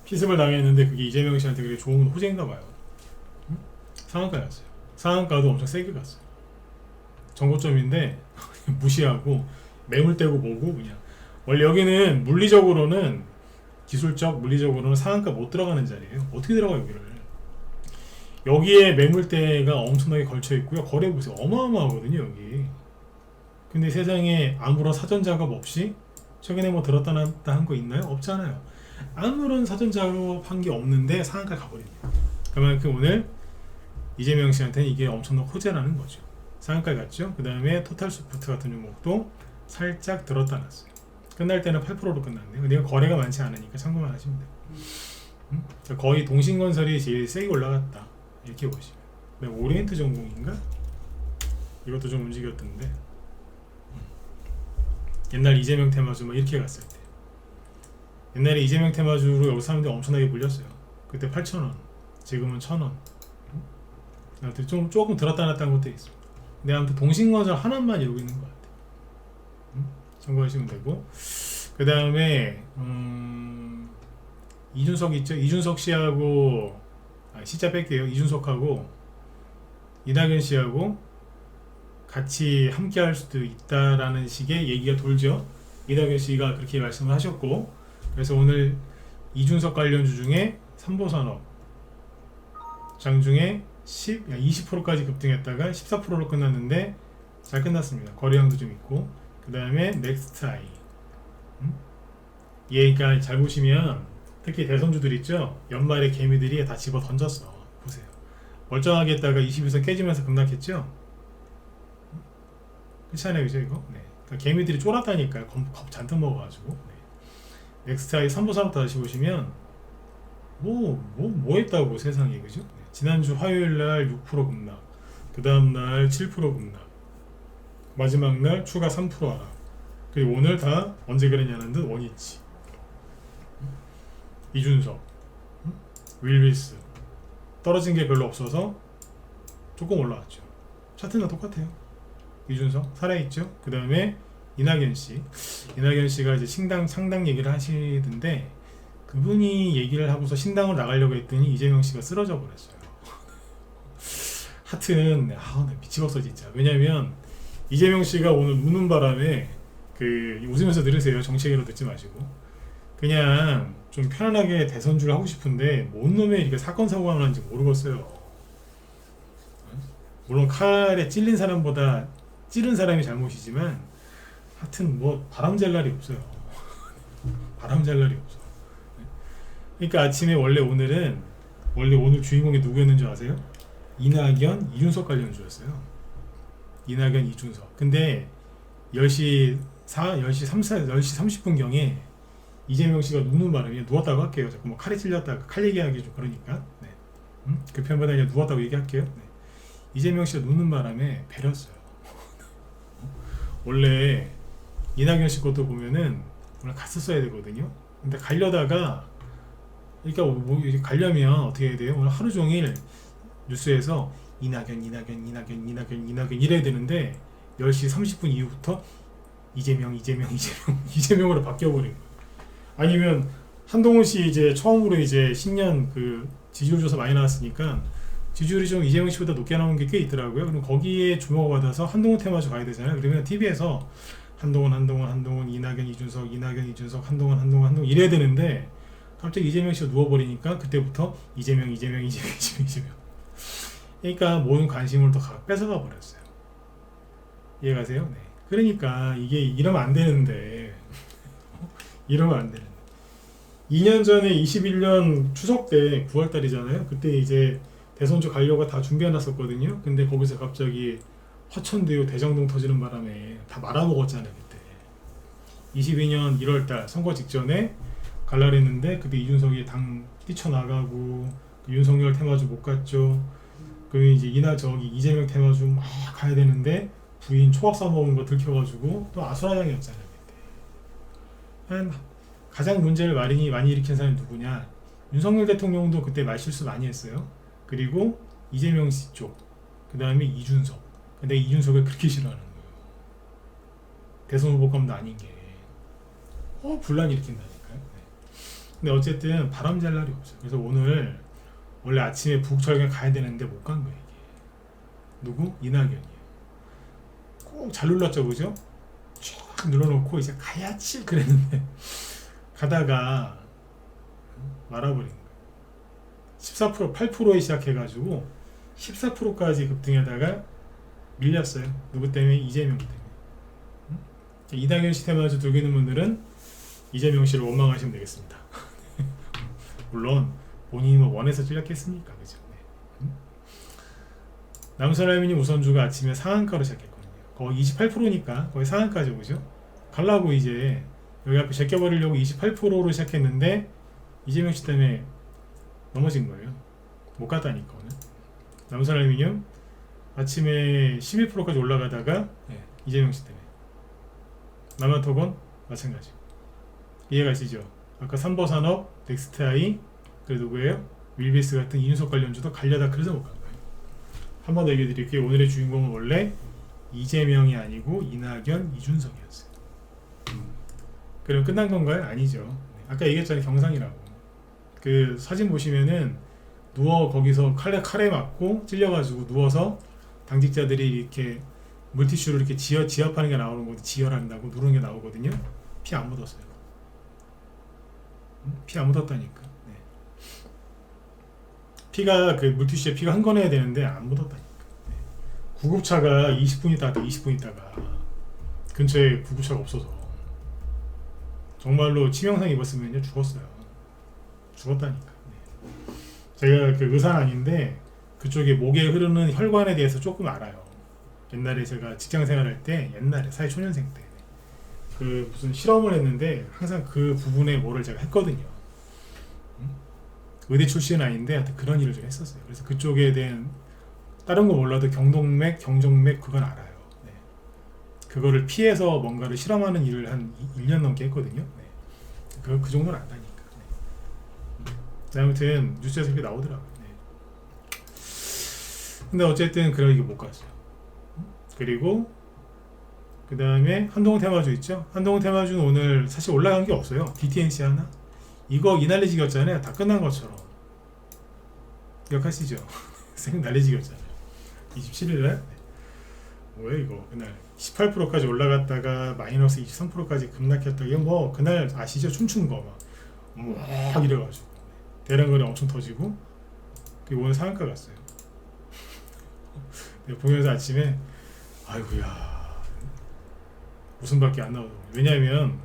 피습을 당했는데 그게 이재명 씨한테 되게 좋은 호재인가 봐요. 상한가 났어요. 상한가도 엄청 세게 갔어요. 정고점인데 무시하고 매물대고 보고 그냥. 원래 여기는 물리적으로는 물리적으로는 상한가 못 들어가는 자리예요. 어떻게 들어가 여기를? 여기에 매물대가 엄청나게 걸쳐 있고요. 거래 보세요. 어마어마하거든요 여기. 근데 세상에 아무런 사전 작업 없이 최근에 뭐 들었다 놨다 한 거 있나요? 없잖아요. 아무런 사전 작업한 게 없는데 상한가 가버립니다. 그만큼 오늘 이재명 씨한테는 이게 엄청난 호재라는 거죠. 상한가 갔죠. 그 다음에 토탈소프트 같은 종목도 살짝 들었다 놨어요. 끝날 때는 8%로 끝났네요. 근데 거래가 많지 않으니까 참고만 하시면 돼요. 거의 동신건설이 제일 세게 올라갔다 이렇게 보시면. 오리엔트 전공인가? 이것도 좀 움직였던데. 옛날 이재명 테마주 막 이렇게 갔을 때, 옛날에 이재명 테마주로 여기 사람들이 엄청나게 불렸어요. 그때 8,000원, 지금은 1,000원. 좀 조금 들었다 놨다는 것도 있습니다. 근데 아무튼 동신건설 하나만 이러고 있는 것 같아요. 참고하시면 되고, 그 다음에 이준석 있죠? 이준석 씨하고 시자 뺄게요. 이준석하고 이낙연 씨하고 같이 함께 할 수도 있다라는 식의 얘기가 돌죠. 이낙연 씨가 그렇게 말씀을 하셨고, 그래서 오늘 이준석 관련주 중에 삼보산업 장중에 20%까지 급등했다가 14%로 끝났는데 잘 끝났습니다. 거래량도 좀 있고, 그 다음에 넥스트아이, 얘가 잘 보시면 특히 대선주들 있죠. 연말에 개미들이 다 집어 던졌어. 보세요. 멀쩡하게 했다가 21선 깨지면서 급락했죠. 그렇잖아요, 그죠 이거? 네. 그러니까 개미들이 쫄았다니까요. 겁 잔뜩 먹어가지고. 네. 넥스트아이 3보산업 다시 보시면 뭐 했다고 세상에, 그죠? 네. 지난주 화요일날 6% 급락, 그 다음날 7% 급락, 마지막날 추가 3% 하락, 그리고 오늘 다 언제 그랬냐는 듯 원위치. 이준석, 윌비스 떨어진 게 별로 없어서 조금 올라왔죠. 차트는 똑같아요. 이준석 살아있죠. 그 다음에 이낙연 씨가 이제 창당 얘기를 하시던데, 그분이 얘기를 하고서 신당을 나가려고 했더니 이재명 씨가 쓰러져 버렸어요. 하여튼 나 미치겠어 진짜. 왜냐면 이재명 씨가 오늘 우는 바람에 웃으면서 들으세요. 정치 얘기로 듣지 마시고 그냥 좀 편안하게 대선주를 하고 싶은데 뭔 놈의 이렇게 사건 사고가 나는지 모르겠어요. 물론 칼에 찔린 사람보다 찌른 사람이 잘못이지만 하여튼 뭐 바람잘 날이 없어요. 바람잘 날이 없어. 그러니까 아침에 원래 오늘 주인공이 누구였는 줄 아세요? 이낙연, 이준석 관련주였어요. 이낙연, 이준석. 근데 10시 30분경에 이재명 씨가 눕는 바람에, 누웠다고 할게요. 자꾸 뭐 칼에 찔렸다가 칼 얘기하기 좀 그러니까. 네. 그 편보다 그냥 누웠다고 얘기할게요. 네. 이재명 씨가 눕는 바람에 배렸어요. 원래 이낙연 씨 것도 보면은 오늘 갔었어야 되거든요. 근데 가려다가, 그러니까 뭐 가려면 어떻게 해야 돼요? 오늘 하루 종일 뉴스에서 이낙연 이래야 되는데 10시 30분 이후부터 이재명으로 바뀌어버린 거예요. 아니면 한동훈 씨 이제 처음으로 이제 신년 지지율 조사 많이 나왔으니까 지지율이 좀 이재명 씨보다 높게 나온 게 꽤 있더라고요. 그럼 거기에 주목을 받아서 한동훈 테마주 가야 되잖아요. 그러면 TV에서 한동훈, 이낙연, 이준석, 한동훈 이래야 되는데 갑자기 이재명 씨가 누워버리니까 그때부터 이재명. 그러니까 모든 관심을 더 뺏어가 버렸어요. 이해가세요? 네. 그러니까 이게 이러면 안 되는데 2년 전에 21년 추석 때 9월달이잖아요. 그때 이제 대선주 가려고 다 준비해놨었거든요. 근데 거기서 갑자기 화천대유 대장동 터지는 바람에 다 말아먹었잖아요. 그때 22년 1월달 선거 직전에 갈라 그랬는데 그때 이준석이 당 뛰쳐나가고 윤석열 테마주 못 갔죠. 그리고 이제 이재명 테마주 막 가야 되는데 부인 초밥 싸먹은 거 들켜가지고 또 아수라장이었잖아요. 그때 가장 문제를 많이 일으킨 사람이 누구냐? 윤석열 대통령도 그때 말실수 많이 했어요. 그리고 이재명 씨 쪽, 그 다음에 이준석. 근데 이준석을 그렇게 싫어하는 거예요. 대선 후보감도 아닌 게 분란 일으킨다니까요. 네. 근데 어쨌든 바람잘 날이 없어요. 그래서 오늘 원래 아침에 부국철경 가야 되는데 못 간 거예요. 이게 누구? 이낙연이에요. 꼭 잘 눌렀죠, 그죠? 쫙 눌러놓고 이제 가야지 그랬는데 가다가 말아버린 거예요. 14%, 8%에 시작해가지고 14%까지 급등하다가 밀렸어요. 누구 때문에? 이재명 때문에. 이낙연 씨 테마주 들고 있는 분들은 이재명 씨를 원망하시면 되겠습니다. 물론 본인이 뭐 원해서 찔렸겠습니까, 그죠? 네. 남선알미늄 우선주가 아침에 상한가로 시작했거든요. 거의 28%니까 거의 상한가죠, 그죠? 갈라고 이제 여기 앞에 제껴버리려고 28%로 시작했는데 이재명 씨 때문에 넘어진 거예요. 못 갔다니까 오늘. 남선알미늄 아침에 11%까지 올라가다가 이재명 씨 때문에. 남아토건 마찬가지. 이해가 가시죠? 아까 삼보산업, 넥스트아이, 그 누구예요? 윌비스 같은 이윤석 관련주도 갈려다 그래서 못 간 거예요. 한 번 더 얘기해 드릴게요. 오늘의 주인공은 원래 이재명이 아니고 이낙연, 이준석이었어요. 그럼 끝난 건가요? 아니죠. 아까 얘기했잖아요. 경상이라고. 그 사진 보시면은 누워 거기서 칼에 맞고 찔려가지고 누워서 당직자들이 이렇게 물티슈로 이렇게 지압하는 게 나오는 거거든요. 지혈한다고 누르는 게 나오거든요. 피 안 묻었어요. 피 안 묻었다니까. 네. 피가 그 물티슈에 피가 흥건해야 되는데 안 묻었다니까. 네. 구급차가 20분 있다가 20분 있다가 근처에 구급차가 없어서 정말로 치명상 입었으면요 죽었어요. 죽었다니까. 네. 제가 그 의사는 아닌데 그쪽에 목에 흐르는 혈관에 대해서 조금 알아요. 옛날에 제가 직장 생활할 때 옛날에 사회초년생 때 그 무슨 실험을 했는데 항상 그 부분에 뭐를 제가 했거든요. 의대 출신은 아닌데 하여튼 그런 일을 좀 했었어요. 그래서 그쪽에 대한 다른 거 몰라도 경동맥, 경정맥 그건 알아요. 네. 그거를 피해서 뭔가를 실험하는 일을 한 1년 넘게 했거든요. 네. 그 정도는 안다니까. 네. 아무튼 뉴스에서 이렇게 나오더라고요. 네. 근데 어쨌든 그러게 못 갔어요. 그리고 그 다음에 한동훈 테마주 있죠. 한동훈 테마주는 오늘 사실 올라간 게 없어요. DTNC 하나? 이거 이날리지겼잖아요. 다 끝난 것처럼. 기억하시죠? 생 날리지겼잖아요. 27일날? 뭐야 이거 그날 18%까지 올라갔다가 마이너스 23%까지 급락했다. 이거 뭐 그날 아시죠? 춤추는 거 막 이래가지고 대량거래 엄청 터지고 그리고 오늘 상한가 갔어요. 보면서 아침에 아이고야 웃음밖에 안 나오더라고요. 왜냐하면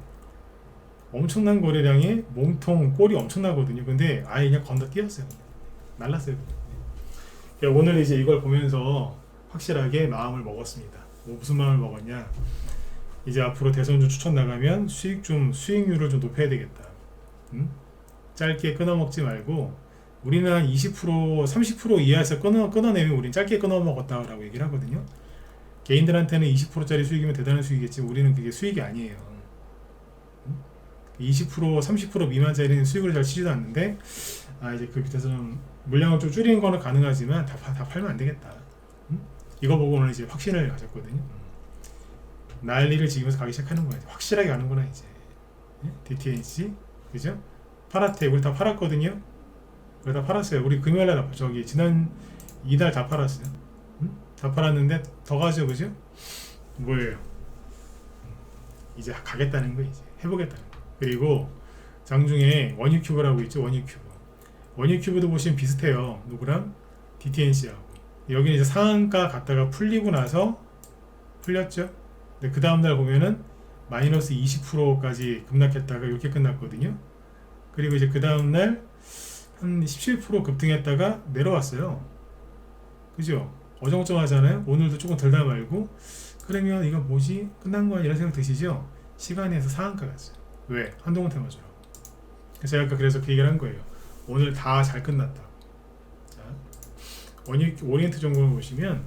엄청난 거래량에 몸통 꼴이 엄청나거든요. 근데 아예 그냥 건너뛰었어요. 날랐어요. 오늘 이제 이걸 보면서 확실하게 마음을 먹었습니다. 무슨 마음을 먹었냐? 이제 앞으로 대선주 추천 나가면 수익률을 좀 높여야 되겠다. 짧게 끊어먹지 말고 우리는 한 20%, 30% 이하에서 끊어내면 우리는 짧게 끊어먹었다라고 얘기를 하거든요. 개인들한테는 20%짜리 수익이면 대단한 수익이겠지 우리는 그게 수익이 아니에요. 20%, 30% 미만짜리는 수익을 잘 치지도 않는데 이제 그 밑에서는 물량을 좀 줄이는 거는 가능하지만 다 팔면 안 되겠다. 이거 보고 오늘 이제 확신을 가졌거든요. 난리를 지으면서 가기 시작하는 거야. 확실하게 가는구나 이제. DTNC 그죠? 파라테 우리 다 팔았거든요. 우리 다 팔았어요. 우리 금요일날 저기 지난 이달 다 팔았어요. 다 팔았는데 더 가죠, 그죠? 뭐예요? 이제 가겠다는 거 이제 해보겠다는 거. 그리고 장중에 원유큐브라고 있죠, 원유큐브. 원유큐브도 보시면 비슷해요. 누구랑? DTNC하고. 여기는 이제 상한가 갔다가 풀리고 나서 풀렸죠. 근데 그 다음날 보면은 마이너스 20%까지 급락했다가 이렇게 끝났거든요. 그리고 이제 그 다음날 한 17% 급등했다가 내려왔어요. 그죠? 어정쩡하잖아요. 오늘도 조금 덜다 말고 그러면 이거 뭐지? 끝난 거야? 이런 생각 드시죠? 시간에서 상한가 갔어요. 왜? 한동훈 테마주라고. 그래서 제가 아까 그래서 그 얘기를 한 거예요. 오늘 다 잘 끝났다. 자, 오리엔트 정보를 보시면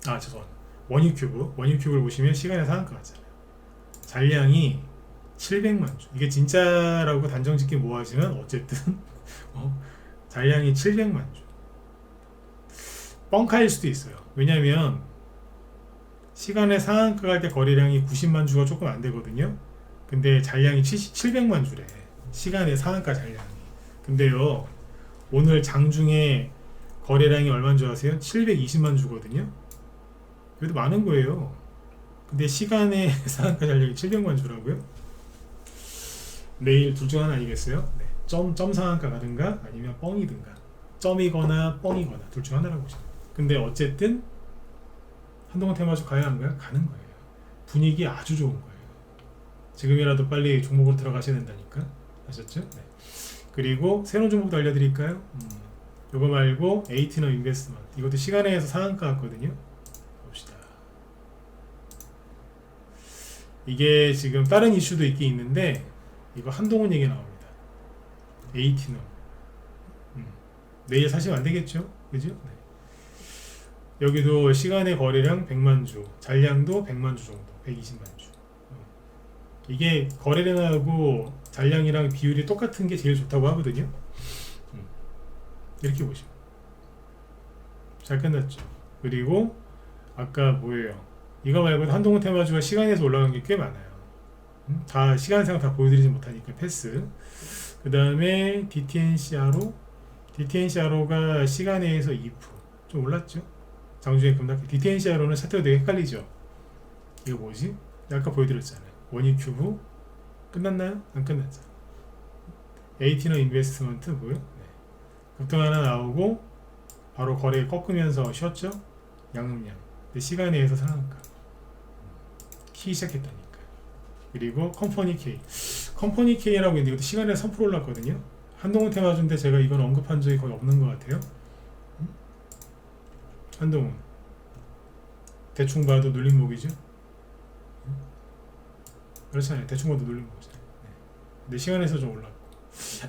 죄송합니다. 원유큐브를 보시면 시간에 상한가 갔잖아요. 잔량이 700만 주. 이게 진짜라고 단정 짓기 뭐하지만 어쨌든 잔량이 700만 주. 뻥카일 수도 있어요. 왜냐면 시간에 상한가 갈 때 거래량이 90만 주가 조금 안 되거든요. 근데 잔량이 700만 주래. 시간에 상한가 잔량이. 근데요 오늘 장중에 거래량이 얼마인 줄 아세요? 720만 주거든요. 그래도 많은 거예요. 근데 시간에 상한가 잔량이 700만 주라고요? 내일 둘 중 하나 아니겠어요? 네. 점 상한가 가든가 아니면 뻥이든가. 점이거나 뻥이거나 둘 중 하나라고 보시면. 근데 어쨌든 한동훈 테마주 가야 한 거야? 가는 거예요. 분위기 아주 좋은 거예요. 지금이라도 빨리 종목으로 들어가셔야 된다니까. 아셨죠? 네. 그리고 새로운 종목도 알려드릴까요? 요거 말고 에이티너 인베스트먼트, 이것도 시간에서 상한가 같거든요. 봅시다. 이게 지금 다른 이슈도 있긴 있는데 이거 한동훈 얘기 나옵니다. 에이티너 내일 사시면 안 되겠죠? 그죠? 네. 여기도 시간의 거래량 100만 주, 잔량도 100만 주 정도, 120만 주. 이게 거래량하고 잔량이랑 비율이 똑같은 게 제일 좋다고 하거든요. 이렇게 보시면 잘 끝났죠. 그리고 아까 뭐예요? 이거 말고도 한동훈 테마주가 시간에서 올라간 게 꽤 많아요. 다 시간상 다 보여드리지 못하니까 패스. 그 다음에 DTNCRO가 시간에서 2%좀 올랐죠. 장중에 급락. DTNCRO는 차트가 되게 헷갈리죠. 이거 뭐지? 아까 보여드렸잖아요. 원익큐브 끝났나요? 안 끝났죠. 에이티너 인베스트먼트 뭐요? 네. 급등 하나 나오고 바로 거래 꺾으면서 쉬었죠. 양음양. 근데 시간에서 상한가 키 시작했다니까. 그리고 컴퍼니 K라고 있는데 이것도 시간에 3% 올랐거든요. 한동훈 테마주인데 제가 이건 언급한 적이 거의 없는 것 같아요. 한동훈 대충 봐도 눌림목이죠. 그렇잖아요. 대충 봐도 눌림목이죠. 근데 시간에서 좀 올랐고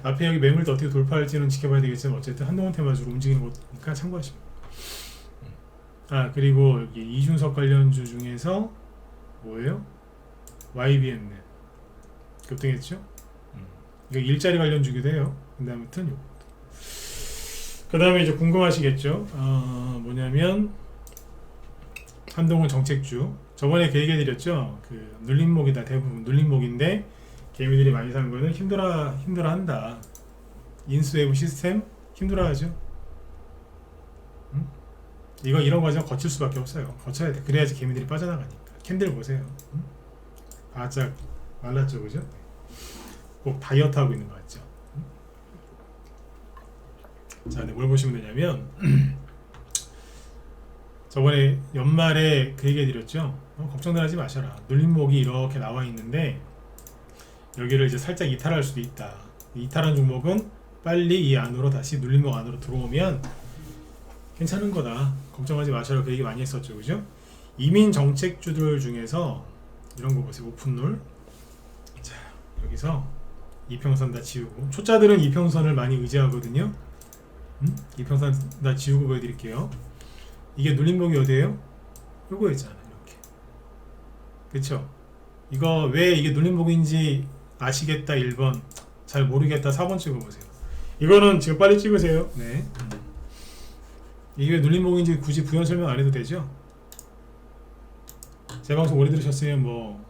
앞에 여기 매물도 어떻게 돌파할지는 지켜봐야 되겠지만 어쨌든 한동훈 테마주로 움직이는 거니까 참고하시면. 그리고 여기 이준석 관련주 중에서 뭐예요? YBN넷 급등했죠? 이거 일자리 관련주기도 해요. 근데 아무튼 요거. 그 다음에 이제 궁금하시겠죠? 뭐냐면 한동훈 정책주 저번에 그 얘기해드렸죠. 그 눌림목이다. 대부분 눌림목인데 개미들이 많이 사는 거는 힘들어한다. 인수외부 시스템 힘들어하죠. 이런 과정 거칠 수밖에 없어요. 거쳐야 돼. 그래야지 개미들이 빠져나가니까. 캔들 보세요. 바짝 말랐죠, 그죠? 꼭 다이어트 하고 있는 거 같죠? 자, 근데 뭘 보시면 되냐면 저번에 연말에 그 얘기 해드렸죠. 걱정들 하지 마셔라. 눌림목이 이렇게 나와 있는데 여기를 이제 살짝 이탈할 수도 있다. 이탈한 종목은 빨리 이 안으로 다시 눌림목 안으로 들어오면 괜찮은 거다. 걱정하지 마셔라. 그 얘기 많이 했었죠, 그죠? 이민 정책주들 중에서 이런 거 보세요. 오픈롤. 자, 여기서 이평선 다 지우고, 초짜들은 이평선을 많이 의지하거든요. 이평선 다 지우고 보여드릴게요. 이게 눌림목이 어디예요? 요거 있잖아요. 이렇게. 그쵸? 이거 왜 이게 눌림목인지 아시겠다 1번, 잘 모르겠다 4번 찍어보세요. 이거는 지금 빨리 찍으세요. 네. 이게 왜 눌림목인지 굳이 부연 설명 안 해도 되죠? 제 방송 오래 들으셨으면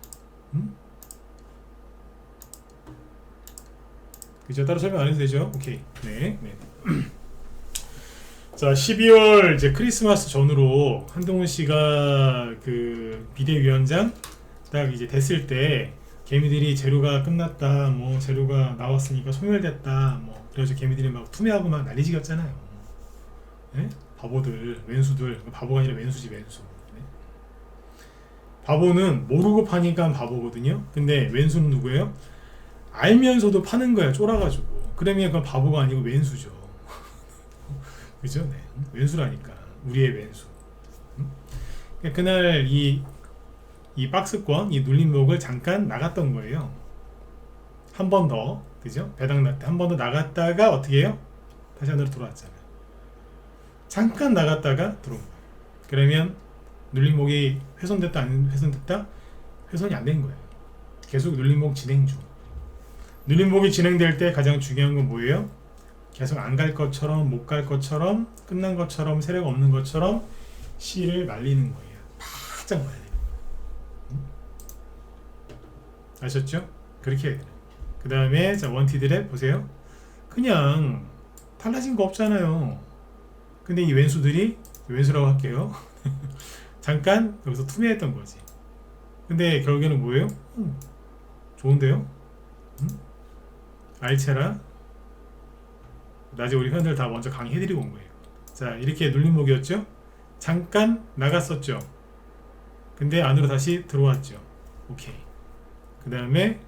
그죠? 따로 설명 안 해도 되죠? 오케이. 네. 자, 12월 이제 크리스마스 전후로 한동훈 씨가 그 비대위원장 딱 이제 됐을 때 개미들이 재료가 끝났다, 뭐 재료가 나왔으니까 소멸됐다, 뭐 그래서 개미들이 막 투매하고 막 난리지겼잖아요. 네? 바보들, 왼수들. 바보가 아니라 왼수지, 왼수. 네? 바보는 모르고 파니까 바보거든요. 근데 왼수는 누구예요? 알면서도 파는 거야, 쫄아가지고. 그러면 그건 바보가 아니고 왼수죠. 그죠? 네. 왼수라니까. 우리의 왼수. 그날 이 박스권, 이 눌림목을 잠깐 나갔던 거예요. 한 번 더, 그죠? 배당 날 때 한 번 더 나갔다가 어떻게 해요? 다시 안으로 들어왔잖아요. 잠깐 나갔다가 들어온 거예요. 그러면 눌림목이 훼손됐다, 안 훼손됐다? 훼손이 안 된 거예요. 계속 눌림목 진행 중. 눌림목이 진행될 때 가장 중요한 건 뭐예요? 계속 안 갈 것처럼, 못 갈 것처럼, 끝난 것처럼, 세력 없는 것처럼 C를 말리는 거예요. 바짝 말리는 거예요. 아셨죠? 그렇게 해야 돼요. 그 다음에 자, 원티드랩 보세요. 그냥 달라진 거 없잖아요. 근데 이 왼수들이, 왼수라고 할게요. 잠깐 여기서 투매했던 거지. 근데 결국에는 뭐예요? 좋은데요? 알체라. 낮에 우리 회원들 다 먼저 강의해드리고 온 거예요. 자, 이렇게 눌림목이었죠? 잠깐 나갔었죠? 근데 안으로 다시 들어왔죠? 오케이. 그 다음에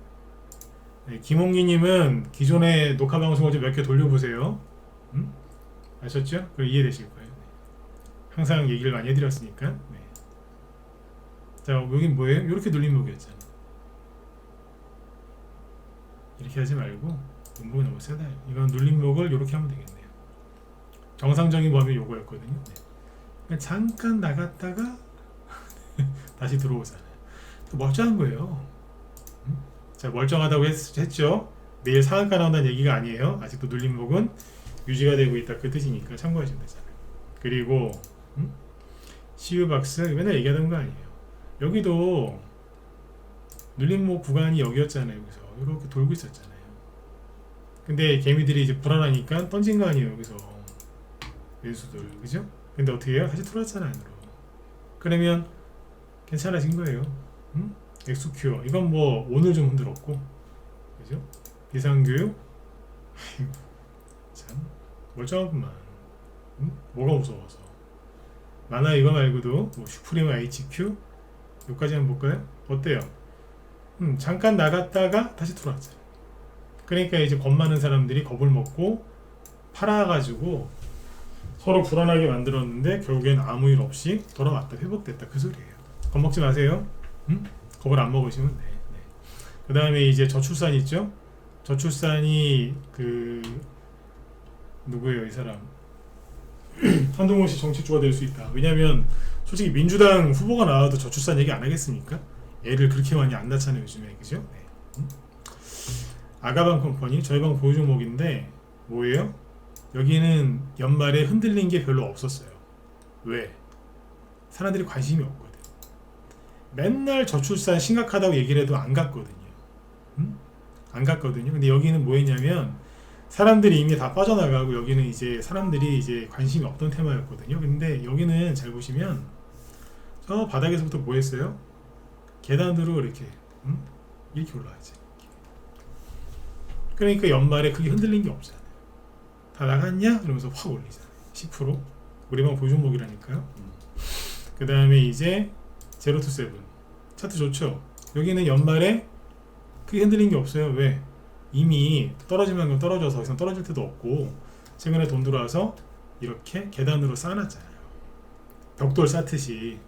네, 김홍기님은 기존의 녹화 방송을 좀 몇 개 돌려보세요. 아셨죠? 그럼 이해되실 거예요. 네. 항상 얘기를 많이 해드렸으니까. 네. 자, 여긴 뭐예요? 이렇게 눌림목이었잖아. 이렇게 하지 말고 눈목이 너무 세다. 이건 눌림목을 이렇게 하면 되겠네요. 정상적인 범위 요거였거든요. 네. 그러니까 잠깐 나갔다가 다시 들어오잖아요. 멀쩡한 거예요. 자, 멀쩡하다고 했죠. 내일 상한가 나온다는 얘기가 아니에요. 아직도 눌림목은 유지가 되고 있다 그 뜻이니까 참고하시면 되잖아요. 그리고 시우박스 맨날 얘기하던 거 아니에요. 여기도 눌림목 구간이 여기였잖아요. 여기서 이렇게 돌고 있었잖아요. 근데 개미들이 이제 불안하니까 던진 거 아니에요. 여기서 매수들, 그죠? 근데 어떻게 해요? 다시 들어왔잖아요, 안으로. 그러면 괜찮아진 거예요. 엑스큐어 이건 뭐 오늘 좀 흔들었고, 그죠? 비상교육 참 멀쩡하구만. 뭐가 무서워서. 만화 이거 말고도 뭐 슈프림 HQ 여기까지 한번 볼까요? 어때요? 잠깐 나갔다가 다시 들어왔잖아요. 그러니까 이제 겁 많은 사람들이 겁을 먹고 팔아가지고 서로 불안하게 만들었는데 결국엔 아무 일 없이 돌아왔다, 회복됐다, 그 소리예요. 겁먹지 마세요. 겁을 안 먹으시면 돼. 네. 그 다음에 이제 저출산 있죠? 저출산이 그 누구예요, 이 사람? 한동훈 씨 정치주가 될 수 있다. 왜냐면 솔직히 민주당 후보가 나와도 저출산 얘기 안 하겠습니까? 애를 그렇게 많이 안 낳잖아요, 요즘에. 그죠? 네. 아가방 컴퍼니 저희 방 보유 종목인데 뭐예요? 여기는 연말에 흔들린 게 별로 없었어요. 왜? 사람들이 관심이 없거든. 맨날 저출산 심각하다고 얘기를 해도 안 갔거든요. 안 갔거든요. 근데 여기는 뭐 했냐면 사람들이 이미 다 빠져나가고 여기는 이제 사람들이 이제 관심이 없던 테마였거든요. 근데 여기는 잘 보시면 저 바닥에서부터 뭐 했어요? 계단으로 이렇게 이렇게 올라가지. 그러니까 연말에 크게 흔들린 게 없잖아요. 다 나갔냐? 그러면서 확 올리잖아요. 10%. 우리만 보조목이라니까요. 그 다음에 이제 제로투세븐 차트 좋죠. 여기는 연말에 크게 흔들린 게 없어요. 왜? 이미 떨어질 만큼 떨어져서 더 이상 떨어질 때도 없고 최근에 돈 들어와서 이렇게 계단으로 쌓아놨잖아요. 벽돌 쌓듯이.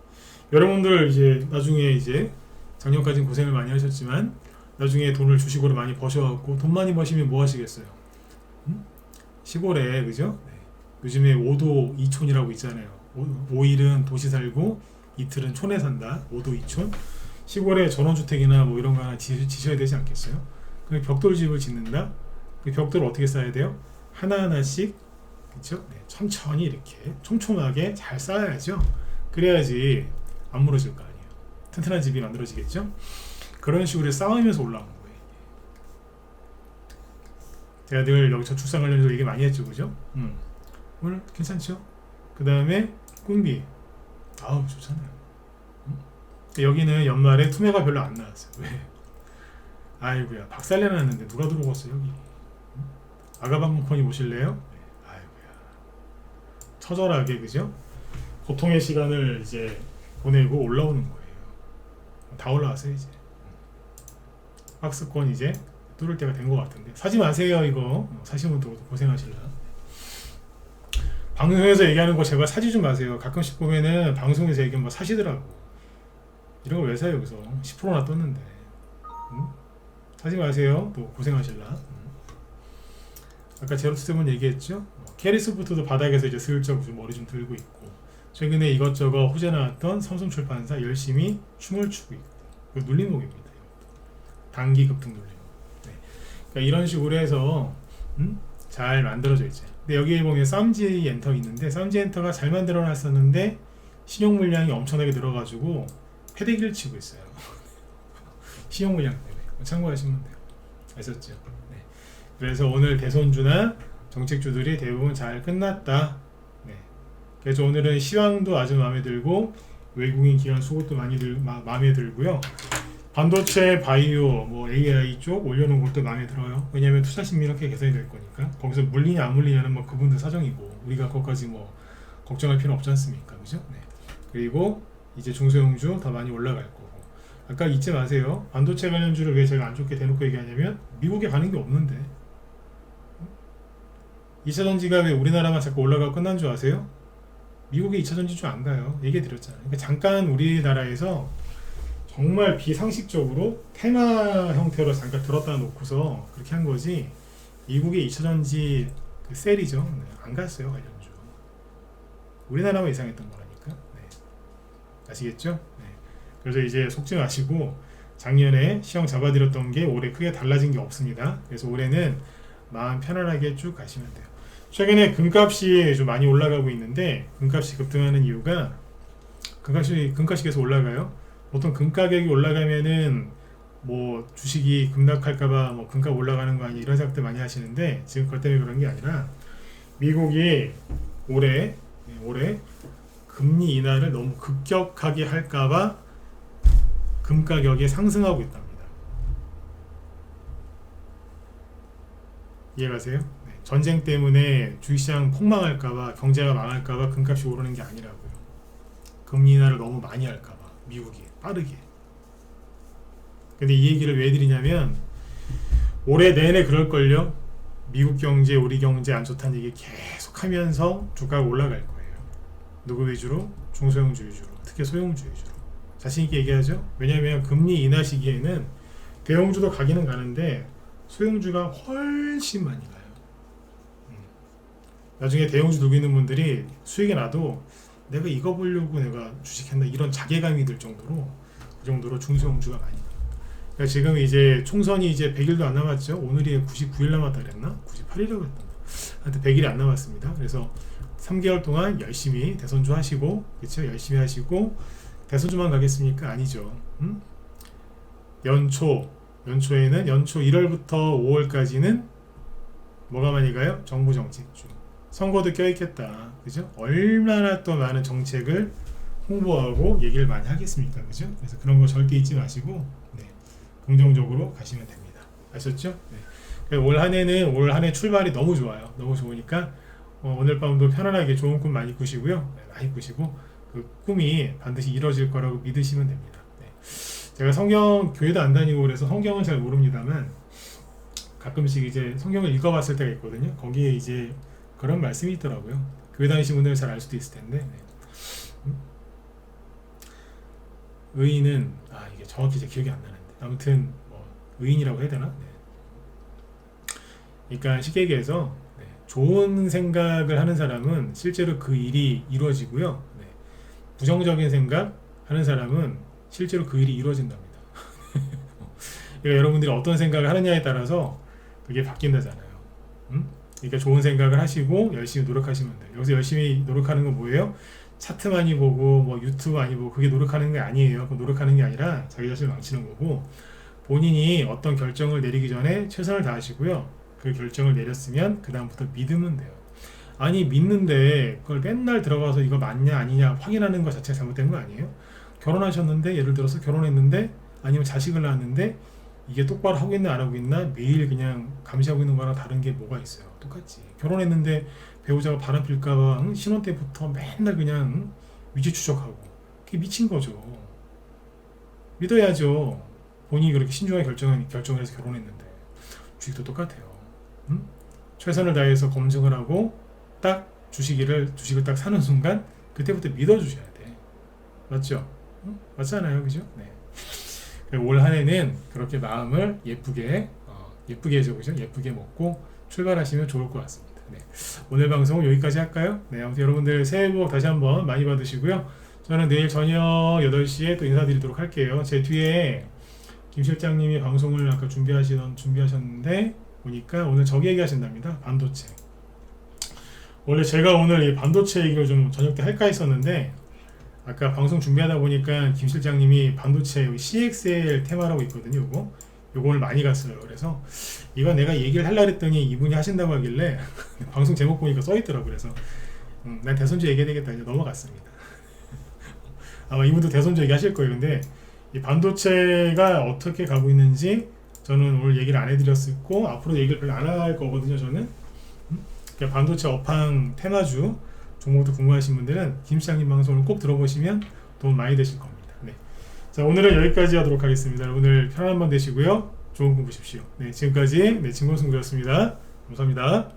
여러분들 이제 나중에 이제 작년까지는 고생을 많이 하셨지만 나중에 돈을 주식으로 많이 버셔갖고 돈 많이 버시면 뭐 하시겠어요? 시골에, 그죠? 네. 요즘에 5도 2촌이라고 있잖아요. 5일은 도시 살고 이틀은 촌에 산다. 5도 2촌. 시골에 전원주택이나 뭐 이런 거 하나 지셔야 되지 않겠어요? 그 벽돌집을 짓는다. 그 벽돌을 어떻게 쌓아야 돼요? 하나하나씩, 그렇죠? 네, 천천히 이렇게 촘촘하게 잘 쌓아야죠. 그래야지 안 무너질 거 아니에요. 튼튼한 집이 만들어지겠죠? 그런 식으로 쌓으면서 올라오는 거예요. 제가 늘 여기 저출산 관련해서 얘기 많이 했죠, 그죠? 오늘 괜찮죠? 그 다음에 꿈비, 아우 좋잖아요. 여기는 연말에 투매가 별로 안 나왔어요. 왜? 아이고야, 박살내 놨는데 누가 들어왔어 여기? 아가방 컴퍼니 보실래요? 네. 아이고야, 처절하게, 그죠? 고통의 시간을 이제 보내고 올라오는 거예요. 다 올라왔어요 이제. 박스권 이제 뚫을 때가 된 것 같은데 사지 마세요. 이거 사시면 또 고생하실라. 방송에서 얘기하는 거 제발 사지 좀 마세요. 가끔씩 보면은 방송에서 얘기하면 뭐 사시더라고. 이런 거 왜 사요? 여기서 10%나 떴는데. 사지 마세요. 또 고생하실라. 아까 제로투세븐 얘기했죠. 캐리스부터도 바닥에서 이제 슬쩍 좀 머리 좀 들고 있고 최근에 이것저것 호재 나왔던 삼성출판사 열심히 춤을 추고 있고 그 눌림목입니다. 단기 급등 눌림목. 네. 그러니까 이런 식으로 해서 잘 만들어져 있죠. 근데 여기에 보면 쌈지 엔터 있는데 쌈지 엔터가 잘 만들어 놨었는데 신용 물량이 엄청나게 늘어가지고 패대기를 치고 있어요. 신용 물량 때문에 참고하시면 돼요. 아셨죠? 네. 그래서 오늘 대선주나 정책주들이 대부분 잘 끝났다. 네. 그래서 오늘은 시황도 아주 마음에 들고 외국인 기관 수급도 많이 마음에 들고요. 반도체, 바이오, 뭐 AI 쪽 올려놓은 것도 마음에 들어요. 왜냐하면 투자 심리 이렇게 개선이 될 거니까. 거기서 물리냐 안 물리냐는 뭐 그분들 사정이고 우리가 그것까지 뭐 걱정할 필요 없지 않습니까, 그죠? 네. 그리고 이제 중소형주 더 많이 올라갈 거고 아까 잊지 마세요. 반도체 관련주를 왜 제가 안 좋게 대놓고 얘기하냐면 미국에 가는 게 없는데 2차전지가 왜 우리나라만 자꾸 올라가고 끝난 줄 아세요? 미국에 2차전지 안 가요. 얘기해 드렸잖아요. 그러니까 잠깐 우리나라에서 정말 비상식적으로 테마 형태로 잠깐 들었다 놓고서 그렇게 한 거지 미국의 2차전지 그 셀이죠. 네, 안 갔어요. 관련주. 우리나라만 이상했던 거라니까. 네. 아시겠죠? 네. 그래서 이제 속지 마시고 작년에 시험 잡아드렸던 게 올해 크게 달라진 게 없습니다. 그래서 올해는 마음 편안하게 쭉 가시면 돼요. 최근에 금값이 좀 많이 올라가고 있는데 금값이 급등하는 이유가 금값이 계속 올라가요. 보통 금 가격이 올라가면은 뭐 주식이 급락할까봐 뭐 금값 올라가는 거 아니 이런 생각들 많이 하시는데 지금 그것 때문에 그런 게 아니라 미국이 올해 금리 인하를 너무 급격하게 할까봐 금 가격이 상승하고 있답니다. 이해가세요? 네. 전쟁 때문에 주식시장 폭망할까봐 경제가 망할까봐 금값이 오르는 게 아니라고요. 금리 인하를 너무 많이 할까봐 미국이 빠르게. 근데 이 얘기를 왜 드리냐면 올해 내내 그럴걸요. 미국 경제 우리 경제 안 좋다는 얘기 계속하면서 주가가 올라갈 거예요. 누구 위주로? 중소형주 위주로, 특히 소형주 위주로 자신있게 얘기하죠. 왜냐하면 금리 인하 시기에는 대형주도 가기는 가는데 소형주가 훨씬 많이 가요. 나중에 대형주 들고 있는 분들이 수익이 나도 내가 이거 보려고 내가 주식했나 이런 자괴감이 들 정도로 그 정도로 중소형주가 많이 가요. 그러니까 지금 이제 총선이 이제 100일도 안 남았죠. 오늘이 99일 남았다 그랬나? 98일이라고 했던가. 하여튼 100일이 안 남았습니다. 그래서 3개월 동안 열심히 대선주 하시고, 그렇죠? 열심히 하시고 대선주만 가겠습니까? 아니죠. 연초에는 연초 1월부터 5월까지는 뭐가 많이 가요? 정부 정책주. 선거도 껴있겠다. 그죠? 얼마나 또 많은 정책을 홍보하고 얘기를 많이 하겠습니까? 그죠? 그래서 그런 거 절대 잊지 마시고, 네. 긍정적으로 가시면 됩니다. 아셨죠? 네. 올 한 해 출발이 너무 좋아요. 너무 좋으니까 오늘 밤도 편안하게 좋은 꿈 많이 꾸시고요. 네, 많이 꾸시고 그 꿈이 반드시 이루어질 거라고 믿으시면 됩니다. 네. 제가 교회도 안 다니고 그래서 성경은 잘 모릅니다만 가끔씩 이제 성경을 읽어봤을 때가 있거든요. 거기에 이제 그런 말씀이 있더라고요. 교회 다니신 분들은 잘 알 수도 있을 텐데 의인은 이게 정확히 제 기억이 안 나는데 아무튼 뭐 의인이라고 해야 되나? 네. 그러니까 쉽게 얘기해서 좋은 생각을 하는 사람은 실제로 그 일이 이루어지고요. 네. 부정적인 생각 하는 사람은 실제로 그 일이 이루어진답니다. 그러니까 여러분들이 어떤 생각을 하느냐에 따라서 그게 바뀐다잖아요. 그러니까 좋은 생각을 하시고 열심히 노력하시면 돼요. 여기서 열심히 노력하는 건 뭐예요? 차트 많이 보고 뭐 유튜브 많이 보고 그게 노력하는 게 아니에요. 그 노력하는 게 아니라 자기 자신을 망치는 거고 본인이 어떤 결정을 내리기 전에 최선을 다하시고요. 그 결정을 내렸으면 그 다음부터 믿으면 돼요. 아니 믿는데 그걸 맨날 들어가서 이거 맞냐 아니냐 확인하는 것 자체가 잘못된 거 아니에요? 결혼하셨는데 예를 들어서 결혼했는데 아니면 자식을 낳았는데 이게 똑바로 하고 있나 안 하고 있나 매일 그냥 감시하고 있는 거랑 다른 게 뭐가 있어요? 똑같지. 결혼했는데 배우자가 바람 필까봐 신혼 때부터 맨날 그냥 위치 추적하고 그게 미친 거죠. 믿어야죠. 본인이 그렇게 신중하게 결정을 해서 결혼했는데 주식도 똑같아요. 최선을 다해서 검증을 하고 딱 주식을 딱 사는 순간 그때부터 믿어주셔야 돼. 맞죠? 맞잖아요, 그죠? 네. 올 한해는 그렇게 마음을 예쁘게 해줘, 그죠? 예쁘게 먹고 출발하시면 좋을 것 같습니다. 네. 오늘 방송은 여기까지 할까요? 네, 아무튼 여러분들 새해 복 다시 한번 많이 받으시고요. 저는 내일 저녁 8시에 또 인사드리도록 할게요. 제 뒤에 김 실장님이 방송을 아까 준비하셨는데 보니까 오늘 저기 얘기하신답니다. 반도체. 원래 제가 오늘 이 반도체 얘기를 좀 저녁 때 할까 했었는데 아까 방송 준비하다 보니까 김 실장님이 반도체 여기 CXL 테마라고 있거든요. 요거 오늘 많이 갔어요. 그래서 이거 내가 얘기를 하려고 했더니 이분이 하신다고 하길래 방송 제목 보니까 써있더라고요. 그래서 난 대선주 얘기해야 되겠다 이제 넘어갔습니다. 아마 이분도 대선주 얘기하실 거예요. 근데 이 반도체가 어떻게 가고 있는지 저는 오늘 얘기를 안 해드렸었고 앞으로 얘기를 별로 안 할 거거든요. 저는 그러니까 반도체 업황 테마주 종목도 궁금하신 분들은 김 시장님 방송을 꼭 들어보시면 도움 많이 되실 겁니다. 네. 자, 오늘은 여기까지 하도록 하겠습니다. 오늘 편안한 밤 되시고요. 좋은 꿈 꾸십시오. 네, 지금까지 진검승부였습니다. 감사합니다.